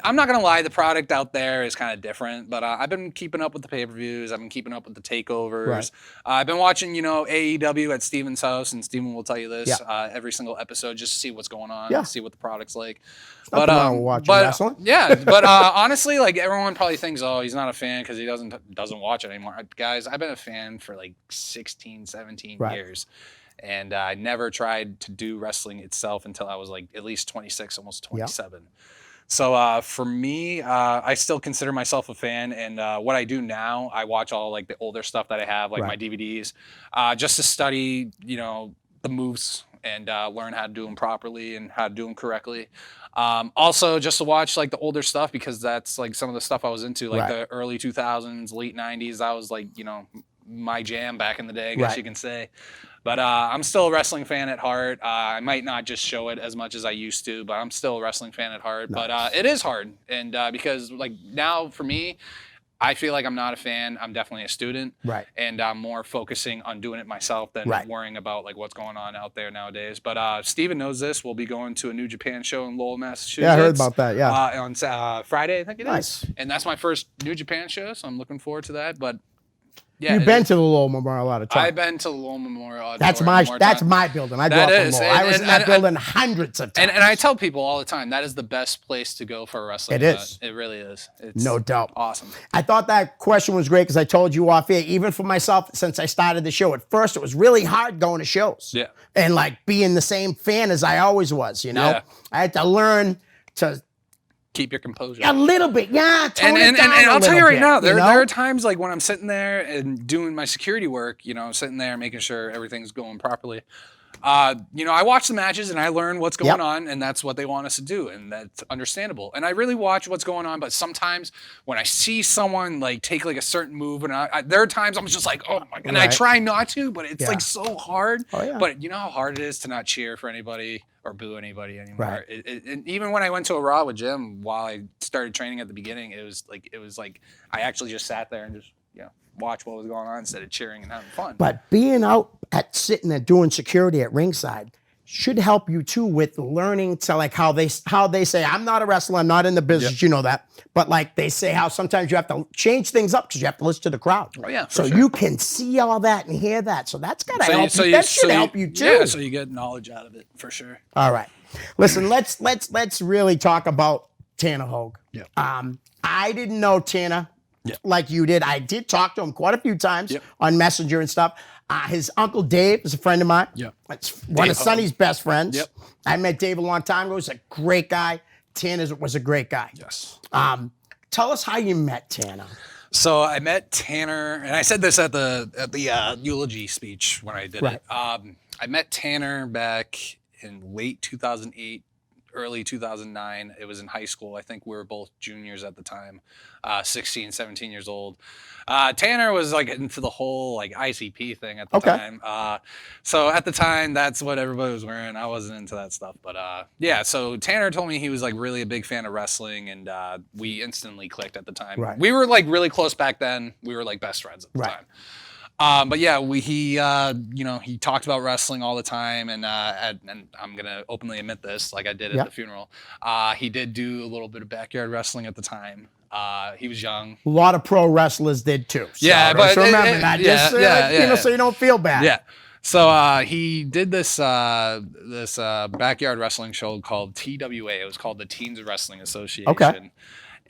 I'm not gonna lie, the product out there is kind of different, but I've been keeping up with the pay-per-views. I've been keeping up with the takeovers. Right. I've been watching, AEW at Steven's house, and Steven will tell you this Yeah. every single episode just to see what's going on, Yeah. see what the product's like. Nothing wrong with watching wrestling. Yeah, but honestly, like everyone probably thinks, oh, he's not a fan because he doesn't watch it anymore. Guys, I've been a fan for like 16, 17 Right. years, and I never tried to do wrestling itself until I was like at least 26, almost 27. So for me, I still consider myself a fan, and what I do now, I watch all like the older stuff that I have, like my Right. DVDs, just to study, the moves and learn how to do them properly and how to do them correctly. Also, just to watch like the older stuff because that's like some of the stuff I was into, like Right. the early 2000s, late 90s. That was like my jam back in the day, I guess Right. you can say. But I'm still a wrestling fan at heart. I might not just show it as much as I used to, but I'm still a wrestling fan at heart. Nice. But it is hard, and because like now for me, I feel like I'm not a fan. I'm definitely a student, Right. and I'm more focusing on doing it myself than Right. worrying about like what's going on out there nowadays. But Steven knows this. We'll be going to a New Japan show in Lowell, Massachusetts. Yeah, I heard about that. Yeah. On Friday, I think it is. Nice. And that's my first New Japan show, so I'm looking forward to that. But yeah, You've been to the Lowell Memorial a lot of times. I've been to Lowell Memorial. That's Auditorium my more times. building. I grew That up in is, Lowell. I was and- in that and- building hundreds of times. And I tell people all the time that is the best place to go for a wrestling It event. is. It really is. It's No doubt. awesome. I thought that question was great because I told you off air, even for myself, since I started the show, at first it was really hard going to shows. Yeah. And like being the same fan as I always was, Yeah. I had to learn to Keep your composure. a little bit, tone And it down I'll a tell you little right bit, now, there know? are times like when I'm sitting there and doing my security work, sitting there making sure everything's going properly. I watch the matches and I learn what's going Yep. on, and that's what they want us to do, and that's understandable. And I really watch what's going on, but sometimes when I see someone like take like a certain move, and there are times I'm just like, oh my god, and I Right. try not to, but it's Yeah. like so hard. Oh, yeah. But you know how hard it is to not cheer for anybody or boo anybody anymore. Right. And even when I went to a Raw with Jim while I started training at the beginning, it was like I actually just sat there and just watch what was going on instead of cheering and having fun. But being out at sitting and doing security at ringside should help you too with learning to like how they say, I'm not a wrestler, I'm not in the business, you know that. But like they say how sometimes you have to change things up because you have to listen to the crowd. Oh, yeah, for so sure. you can see all that and hear that. So that's gotta help you. That should help you too. Yeah, so you get knowledge out of it for sure. All right. Listen, let's really talk about Tanner Hogue. Yeah. I didn't know Tanner like you did. I did talk to him quite a few times on Messenger and stuff. His uncle Dave is a friend of mine. Yeah. It's one of Hogue. Sonny's best friends. Yep. I met Dave a long time ago. He's a great guy. Tanner was a great guy. Yes. Tell us how you met Tanner. So I met Tanner, and I said this at the eulogy speech when I did it. I met Tanner back in late 2008, early 2009. It was in high school. I think we were both juniors at the time, 16, 17 years old. Tanner was like into the whole like ICP thing at the time. So at the time, that's what everybody was wearing. I wasn't into that stuff, but yeah. So Tanner told me he was like really a big fan of wrestling, and we instantly clicked at the time. We were like really close back then. We were like best friends at the time. But yeah, he talked about wrestling all the time, and I'm gonna openly admit this, like I did at the funeral. He did do a little bit of backyard wrestling at the time. He was young. A lot of pro wrestlers did too. So but remember that, so you don't feel bad. Yeah. So he did this backyard wrestling show called TWA. It was called the Teens Wrestling Association.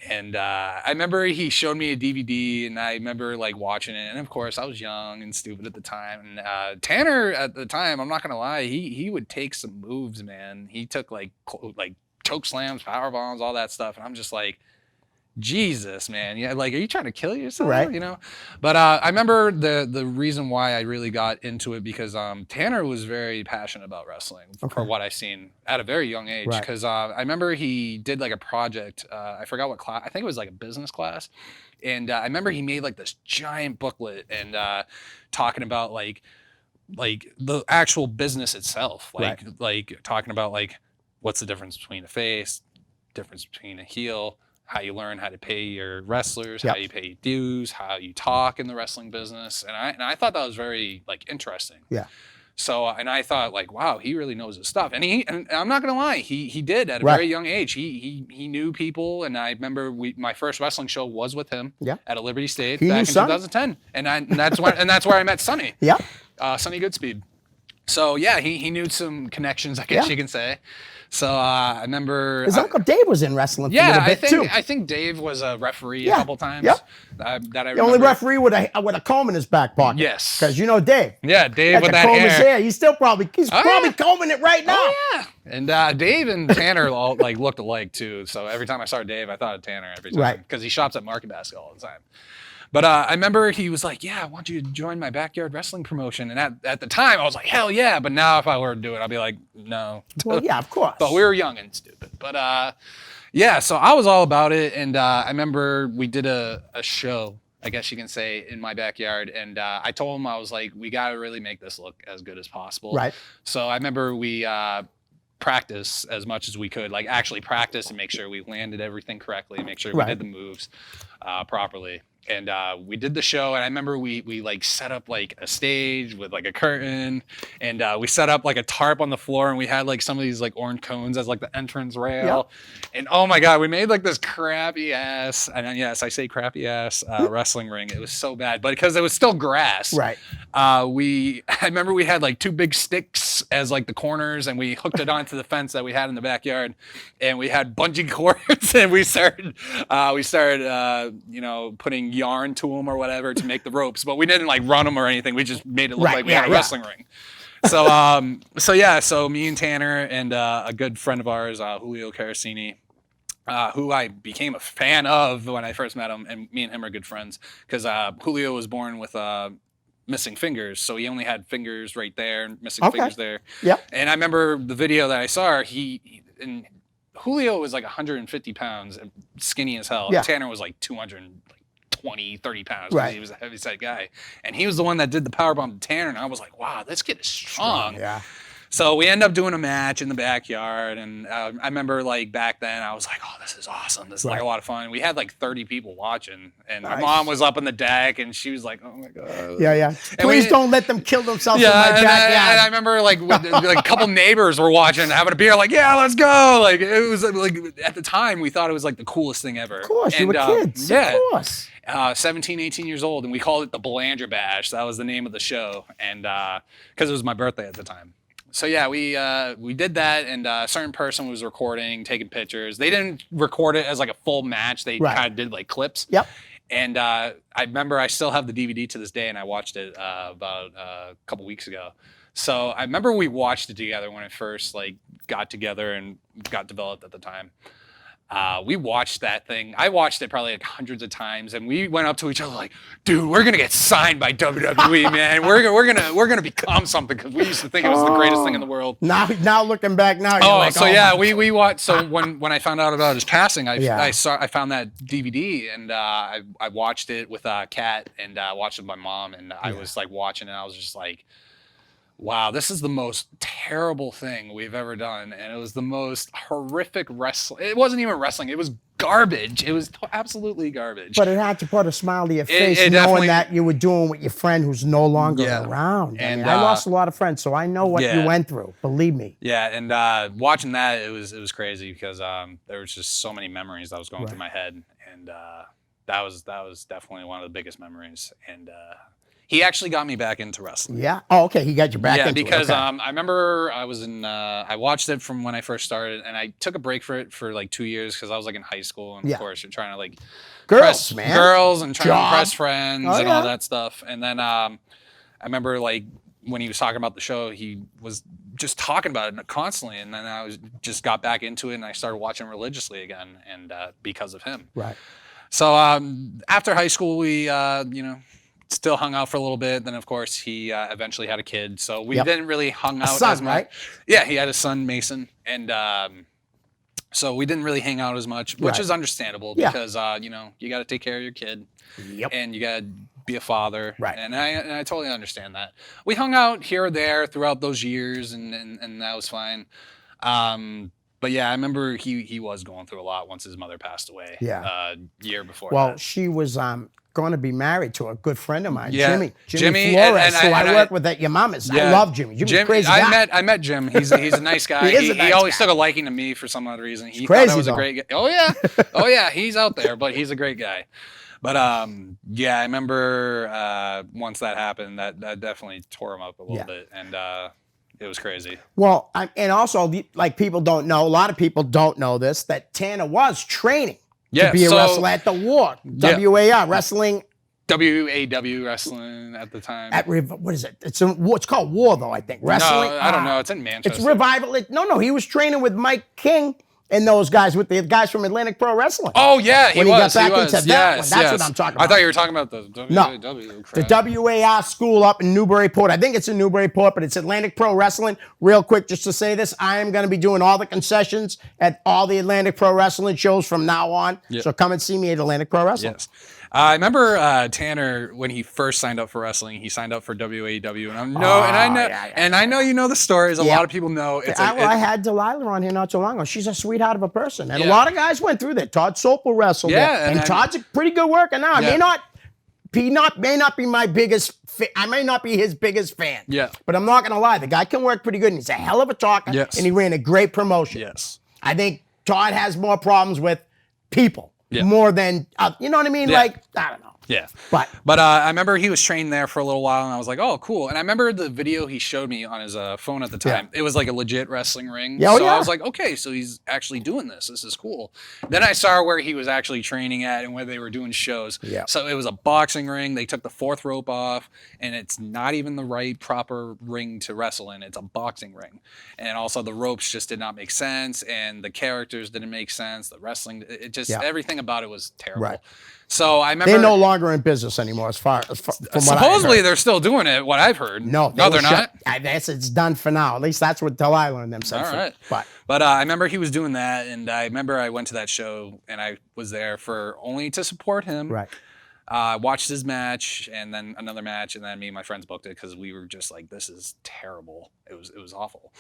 And I remember he showed me a DVD, and I remember like watching it. And of course, I was young and stupid at the time. And Tanner at the time, I'm not gonna lie, he would take some moves, man. He took like choke slams, power bombs, all that stuff, and I'm just like, Jesus, man. Yeah, like, are you trying to kill yourself? Right. You know? But I remember the reason why I really got into it because Tanner was very passionate about wrestling for what I've seen at a very young age. Because I remember he did like a project. I forgot what class. I think it was like a business class. And I remember he made like this giant booklet and talking about like the actual business itself. Like talking about like what's the difference between a face, difference between a heel, how you learn how to pay your wrestlers, how you pay dues, how you talk in the wrestling business. And I thought that was very like interesting. Yeah. So, and I thought like, wow, he really knows his stuff. And I'm not going to lie, he did at a very young age. He knew people. And I remember my first wrestling show was with him at a Liberty State back in 2010. And that's where I met Sonny. Sonny Goodspeed. So yeah, he knew some connections, I guess you can say. So I remember his Uncle Dave was in wrestling for a little bit too. I think Dave was a referee a couple times. That I remember. The only referee with a comb in his back pocket. Yes. Because you know Dave. Yeah, Dave with that comb hair. His hair. He's probably combing it right now. Oh yeah. And Dave and Tanner all like looked alike too. So every time I saw Dave, I thought of Tanner every time. Because he shops at Market Basket all the time. But I remember he was like, yeah, I want you to join my backyard wrestling promotion. And at the time, I was like, hell yeah. But now if I were to do it, I'd be like, no. Well, yeah, of course. But we were young and stupid. But yeah, so I was all about it. And I remember we did a show, I guess you can say, in my backyard. And I told him, I was like, we got to really make this look as good as possible. Right. So I remember we practice as much as we could, like actually practice and make sure we landed everything correctly, make sure we did the moves properly. And we did the show, and I remember we like set up like a stage with like a curtain, and we set up like a tarp on the floor, and we had like some of these like orange cones as like the entrance rail. And oh my God, we made like this crappy ass, and yes, I say crappy ass wrestling ring. It was so bad, but because it was still grass, I remember we had like two big sticks as like the corners, and we hooked it onto the fence that we had in the backyard, and we had bungee cords, and we started putting yarn to them or whatever to make the ropes, but we didn't like run them or anything. We just made it look like we had a wrestling ring. So me and Tanner and a good friend of ours, Julio Carasini, who I became a fan of when I first met him, and me and him are good friends because Julio was born with missing fingers, so he only had fingers right there and missing fingers there. And I remember the video that I saw. Julio was like 150 pounds and skinny as hell. And Tanner was like 220, 30 pounds. He was a heavy-set guy. And he was the one that did the powerbomb to Tanner, and I was like, wow, this kid is strong. So we end up doing a match in the backyard, and I remember like back then I was like, oh, this is awesome. This is like a lot of fun. We had like 30 people watching, and my mom was up on the deck, and she was like, oh my God. Please don't let them kill themselves in my backyard. And I remember like a couple neighbors were watching, having a beer, like, yeah, let's go. Like it was like at the time we thought it was like the coolest thing ever. Of course, you were kids. Yeah. Of course. 17, 18 years old, and we called it the Belanger Bash. That was the name of the show, and because it was my birthday at the time. So yeah, we did that, and a certain person was recording, taking pictures. They didn't record it as like a full match. They kind of did like clips. And I remember I still have the DVD to this day, and I watched it about a couple weeks ago. So I remember we watched it together when it first like got together and got developed at the time. We watched that thing. I watched it probably like hundreds of times, and we went up to each other like, "Dude, we're gonna get signed by WWE, man. We're gonna become something," because we used to think it was the greatest thing in the world. Now looking back now, you're Oh, like, so oh yeah, my we watched. So when I found out about his passing, Yeah. I found that DVD, and I watched it with Kat, and watched it with my mom, and I was like watching it. I was just like, wow, this is the most terrible thing we've ever done. And it was the most horrific wrestling. It wasn't even wrestling. It was garbage. It was absolutely garbage. But it had to put a smile to your It face knowing definitely- that you were doing with your friend who's no longer around. And, I lost a lot of friends, so I know what you went through. Believe me. Yeah, and watching that, it was crazy because there was just so many memories that was going through my head. And that was definitely one of the biggest memories. And he actually got me back into wrestling. Yeah. Oh, okay. He got you back into because it. Okay. I remember I was in. I watched it from when I first started, and I took a break for it for like 2 years because I was like in high school, and of course you're trying to like Girls, impress man. girls and trying to Job. impress friends Oh, and yeah. all that stuff. And then I remember like when he was talking about the show, he was just talking about it constantly, and then just got back into it, and I started watching religiously again, and because of him. Right. So after high school, we still hung out for a little bit. Then, of course, he eventually had a kid. So we didn't really hung out son, as much. right? Yeah, he had a son, Mason. And so we didn't really hang out as much, which is understandable because, you got to take care of your kid. Yep. And you got to be a father. Right. And I totally understand that. We hung out here or there throughout those years, and that was fine. But yeah, I remember he was going through a lot once his mother passed away. Yeah. Year before. Well, that. she was going to be married to a good friend of mine, Yeah. Jimmy and- Flores, and who I I work with at your mama's. I Yeah. love Jimmy. Jimmy's a crazy guy. I met Jim. He's a nice guy. He is a nice he always guy. took a liking to me for some odd reason. He crazy, thought I was though. a great guy. Oh yeah, he's out there, but he's a great guy. But I remember once that happened, that definitely tore him up a little bit, and it was crazy. Well, and also, like, people don't know, a lot of people don't know this, that Tanner was training to be a wrestler at the WAR, WAR, wrestling. WAW wrestling at the time. What is it? It's called WAR, though, I think. Wrestling. No, I don't know. It's in Manchester. It's Revival. No, he was training with Mike King and those guys, with the guys from Atlantic Pro Wrestling. Oh, yeah, he When he was. got back he was. into that yes, one. That's yes. what I'm talking about. I thought you were talking about the WAW. The WAR school up in Newburyport. I think it's in Newburyport, but it's Atlantic Pro Wrestling. Real quick, just to say this, I am going to be doing all the concessions at all the Atlantic Pro Wrestling shows from now on. Yep. So come and see me at Atlantic Pro Wrestling. Yes. I remember Tanner, when he first signed up for wrestling, he signed up for WAW, and I know you know the stories. A lot of people know. I had Delilah on here not so long ago. She's a sweetheart of a person, and a lot of guys went through that. Todd Sopel wrestled there, and Todd's a pretty good worker now. Yeah. May not be my biggest. I may not be his biggest fan. Yeah. But I'm not gonna lie, the guy can work pretty good, and he's a hell of a talker. Yes. And he ran a great promotion. Yes. I think Todd has more problems with people more than you know what I mean. Yeah. Like, I don't know. Yeah. But I remember he was trained there for a little while, and I was like, oh, cool. And I remember the video he showed me on his phone at the time. It was like a legit wrestling ring. Yeah, I was like, okay, so he's actually doing this. This is cool. Then I saw where he was actually training at and where they were doing shows. Yeah. So it was a boxing ring. They took the fourth rope off, and it's not even the right proper ring to wrestle in. It's a boxing ring. And also the ropes just did not make sense, and the characters didn't make sense. The wrestling, it just, everything about it was terrible. Right. So I remember they're no longer in business anymore, as far from what I supposedly heard. they're still doing it. What I've heard. No, they're were not. I guess it's done for now. At least that's what Delilah and them said. All right. But I remember he was doing that, and I remember I went to that show, and I was there for only to support him. right. Watched his match, and then another match, and then me and my friends booked it because we were just like, "This is terrible." It was awful.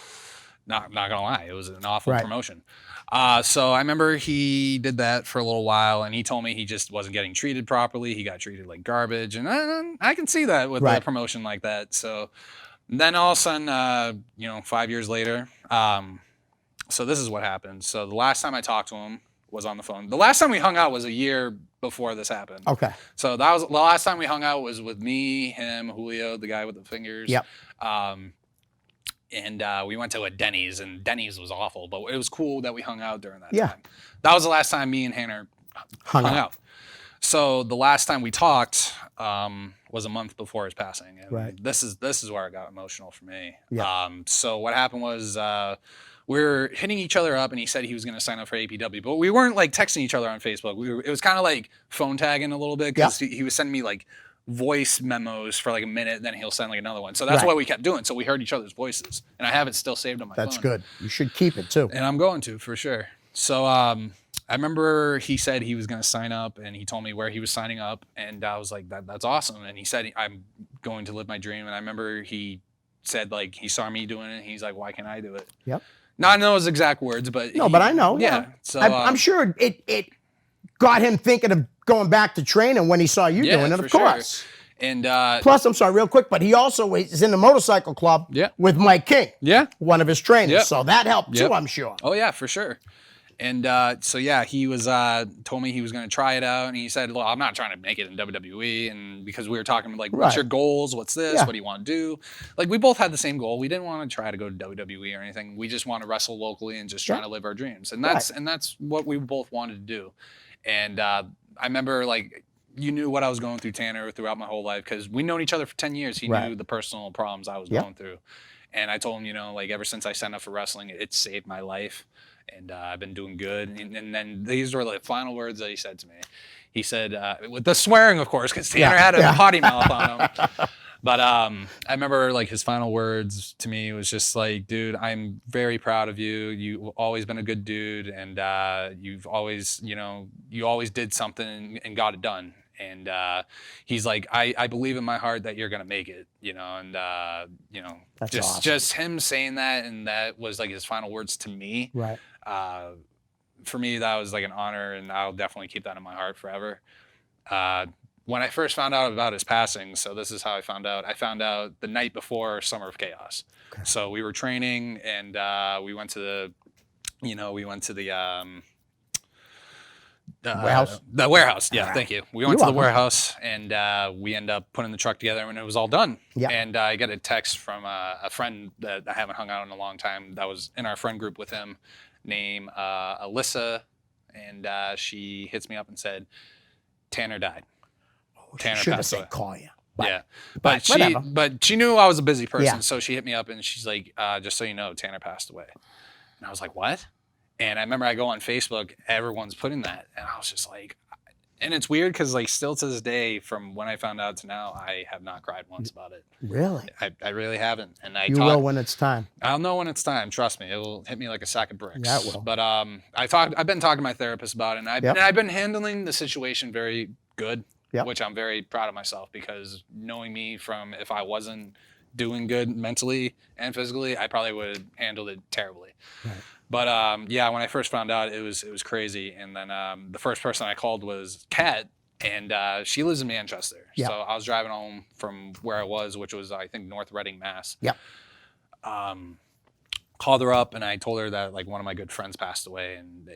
Not gonna lie, it was an awful promotion. So I remember he did that for a little while, and he told me he just wasn't getting treated properly. He got treated like garbage, and I can see that with a promotion like that. So then all of a sudden, 5 years later, so this is what happened. So the last time I talked to him was on the phone. The last time we hung out was a year before this happened. Okay. So that was the last time we hung out was with me, him, Julio, the guy with the fingers. Yep. And we went to a Denny's, and Denny's was awful, but it was cool that we hung out during that Yeah. time. That was the last time me and Hannah hung out. So the last time we talked was a month before his passing. And Right. this is where it got emotional for me. Yeah. So what happened was we're hitting each other up, and he said he was going to sign up for APW, but we weren't like texting each other on Facebook. It was kind of like phone tagging a little bit because he was sending me like voice memos for like a minute, and then he'll send like another one. So that's what we kept doing. So we heard each other's voices, and I have it still saved on my phone. That's good. You should keep it too. And I'm going to for sure. So I remember he said he was going to sign up, and he told me where he was signing up, and I was like, that's awesome. And he said, I'm going to live my dream. And I remember he said like he saw me doing it, and he's like, why can't I do it? Yep. Not in those exact words, but but I know. Yeah. So I'm sure it got him thinking of going back to training when he saw you doing it, of course. Sure. And plus, I'm sorry, real quick, but he also is in the motorcycle club with Mike King. Yeah. One of his trainers. So that helped too, I'm sure. Oh yeah, for sure. And so yeah, he was told me he was going to try it out, and he said, "Well, I'm not trying to make it in WWE," and because we were talking like, "What's your goals? What's this? What do you want to do?" Like we both had the same goal. We didn't want to try to go to WWE or anything. We just want to wrestle locally and just trying to live our dreams, and that's what we both wanted to do. And I remember like you knew what I was going through, Tanner, throughout my whole life because we known each other for 10 years. He knew the personal problems I was going through, and I told him, like ever since I signed up for wrestling, it saved my life. And I've been doing good. And then these were the final words that he said to me. He said, with the swearing, of course, because Tanner had a potty mouth on him. But I remember like his final words to me was just like, dude, I'm very proud of you. You've always been a good dude. And you've always, you always did something and got it done. And he's like, I believe in my heart that you're going to make it, and, That's just, awesome. just him saying that. And that was like his final words to me. Right. For me, that was like an honor, and I'll definitely keep that in my heart forever. When I first found out about his passing, so this is how I found out. I found out the night before Summer of Chaos. Okay. So we were training, and we went to the warehouse? The warehouse, yeah, thank you. We went to the warehouse, and we ended up putting the truck together, and it was all done. Yeah. And I got a text from a friend that I haven't hung out in a long time that was in our friend group with him, named Alyssa, and she hits me up and said, Tanner died. Tanner should have passed away. said call you. Yeah, but she knew I was a busy person, so she hit me up and she's like, just so you know, Tanner passed away. And I was like, what? And I remember I go on Facebook, everyone's putting that, and I was just like, and it's weird because like still to this day, from when I found out to now, I have not cried once about it. Really? I really haven't. And you will when it's time. I'll know when it's time. Trust me, it will hit me like a sack of bricks. Yeah, it will. But I've been talking to my therapist about it, and I've been handling the situation very good, which I'm very proud of myself because knowing me from if I wasn't doing good mentally and physically, I probably would have handled it terribly. Right. But when I first found out, it was crazy. And then the first person I called was Kat, and she lives in Manchester. So I was driving home from where I was, which was I think North Reading, Mass. Yeah. Called her up, and I told her that like one of my good friends passed away, and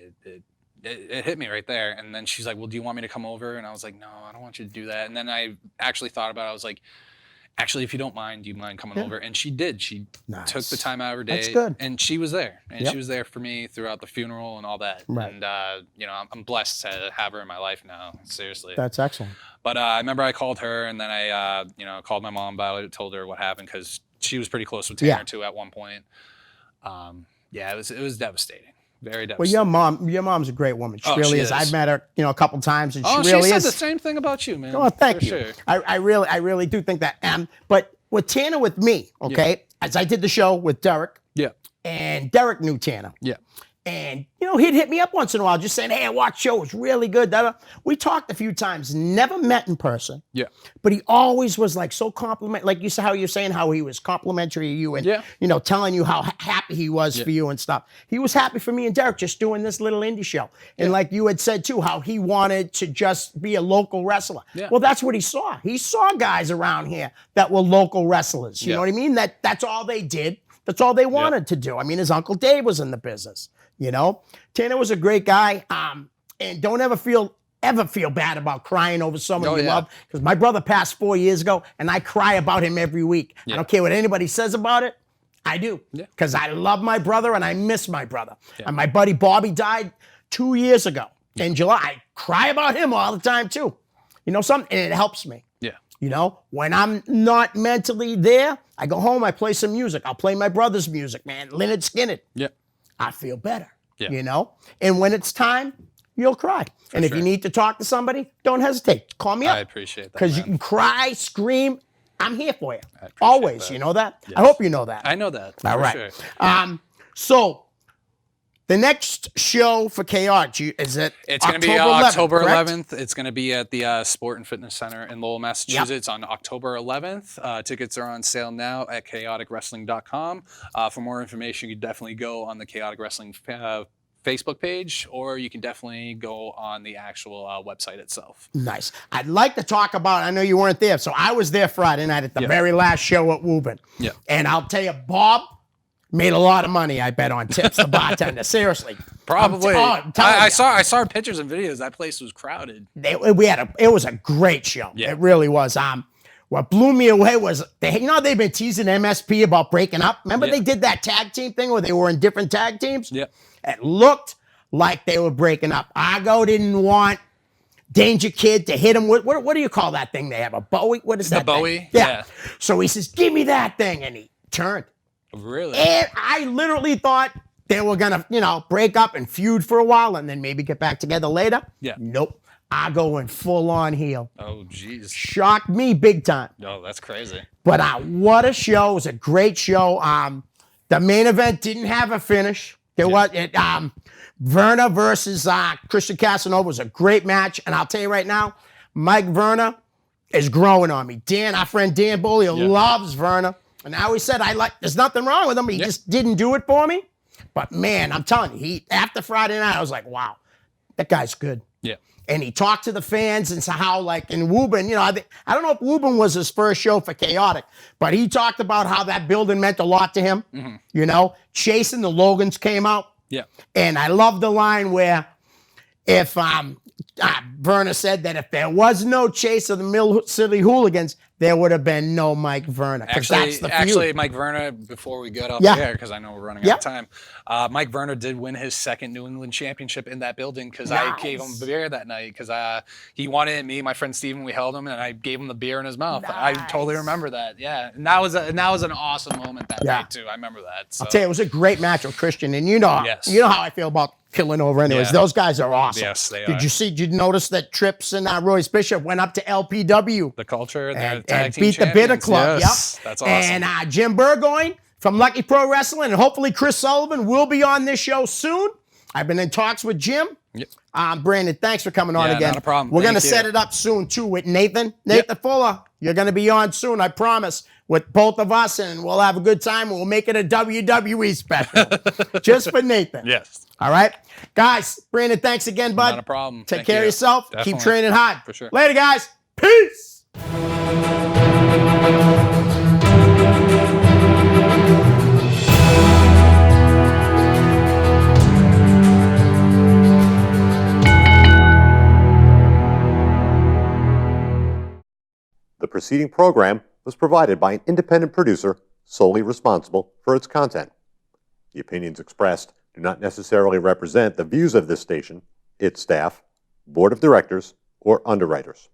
it hit me right there. And then she's like, "Well, do you want me to come over?" And I was like, "No, I don't want you to do that." And then I actually thought about it. I was like, actually, if you don't mind, do you mind coming over? And she did. She took the time out of her day. That's good. And she was there. And she was there for me throughout the funeral and all that. Right. And, I'm blessed to have her in my life now. Seriously. That's excellent. But I remember I called her, and then I, called my mom about it, told her what happened because she was pretty close with Tanner too at one point. It was devastating. Very devastating. Well, your mom's a great woman. She really is. I've met her, a couple times, and she really is. She said the same thing about you, man. Oh, thank you. Sure. I really do think that. But with Tanner, with me, as I did the show with Derek. Yeah. And Derek knew Tanner. Yeah. And, he'd hit me up once in a while just saying, hey, I watched show. It was really good. We talked a few times, never met in person. Yeah. But he always was like so complimentary. Like you said, how you're saying how he was complimentary to you and, telling you how happy he was for you and stuff. He was happy for me and Derek just doing this little indie show. And like you had said too, how he wanted to just be a local wrestler. Yeah. Well, that's what he saw. He saw guys around here that were local wrestlers. You know what I mean? That's all they did. That's all they wanted to do. I mean, his Uncle Dave was in the business. Tanner was a great guy. And don't ever feel bad about crying over someone you love. Because my brother passed 4 years ago, and I cry about him every week. I don't care what anybody says about it. I do. Because I love my brother, and I miss my brother. And my buddy Bobby died 2 years ago in July. I cry about him all the time, too. Something, and it helps me. Yeah. When I'm not mentally there, I go home, I play some music. I'll play my brother's music, man. Lynyrd Skynyrd. Yeah. I feel better. Yeah. You know? And when it's time, you'll cry. And if you sure. need to talk to somebody, don't hesitate. Call me up. I appreciate that. Because you man. can cry, scream. I'm here for you. I appreciate Always. that. You know that? Yes. I hope you know that. I know that. All for right. Sure. So the next show for Chaotic, is it It's going to be 11th, October correct? 11th. It's going to be at the Sport and Fitness Center in Lowell, Massachusetts on October 11th. Tickets are on sale now at chaoticwrestling.com. For more information, you can definitely go on the Chaotic Wrestling Facebook page, or you can definitely go on the actual website itself. Nice. I'd like to talk about, I know you weren't there, so I was there Friday night at the very last show at Woburn. Yeah. And I'll tell you, Bob made a lot of money, I bet, on tips, the bartender. Seriously. Probably. I'm telling I you. saw pictures and videos. That place was crowded. It was a great show. Yeah. It really was. What blew me away was, they've been teasing MSP about breaking up. Remember they did that tag team thing where they were in different tag teams? Yeah. It looked like they were breaking up. Argo didn't want Danger Kid to hit him with, what do you call that thing they have? A Bowie? What is that? The Bowie? thing? Yeah. So he says, give me that thing. And he turned. Really? And I literally thought they were going to, break up and feud for a while and then maybe get back together later. Yeah. Nope. Argo went full on heel. Oh, jeez. Shocked me big time. Oh, that's crazy. But what a show. It was a great show. The main event didn't have a finish. There was Verna versus Christian Casanova was a great match. And I'll tell you right now, Mike Verna is growing on me. Our friend Dan Bolio loves Verna. And I always said, there's nothing wrong with him. He just didn't do it for me. But man, I'm telling you, after Friday night, I was like, wow, that guy's good. Yeah. And he talked to the fans and so how, like in Woburn, I don't know if Woburn was his first show for Chaotic, but he talked about how that building meant a lot to him. Mm-hmm. Chase and the Logans came out. Yeah. And I love the line where if Verna said that if there was no Chase of the Mill City Hooligans, there would have been no Mike Verna. Actually, Mike Verna, before we get up there, because I know we're running out of time, Mike Verna did win his second New England championship in that building because I gave him beer that night because he wanted me and my friend Steven, we held him, and I gave him the beer in his mouth. Nice. I totally remember that. Yeah. And that was an awesome moment that night, too. I remember that. So. I'll tell you, it was a great match with Christian, and you know how I feel about Killing Over anyways. Yeah. Those guys are awesome. Yes, they are. Did you notice that Trips and Royce Bishop went up to LPW? The Culture, and tag team beat the Bitter Club. Yes, Yep. that's awesome. And Jim Burgoyne from Lucky Pro Wrestling, and hopefully Chris Sullivan will be on this show soon. I've been in talks with Jim. Yep. Brandon, thanks for coming on again. Not a problem. We're going to Thank you. set it up soon, too, with Nathan. Nathan Fuller, you're going to be on soon, I promise, with both of us, and we'll have a good time, and we'll make it a WWE special. Just for Nathan. Yes. All right? Guys, Brandon, thanks again, bud. Not a problem. Take Thank care of you. yourself. Definitely. Keep training hard. For sure. Later, guys. Peace. The preceding program was provided by an independent producer solely responsible for its content. The opinions expressed do not necessarily represent the views of this station, its staff, board of directors, or underwriters.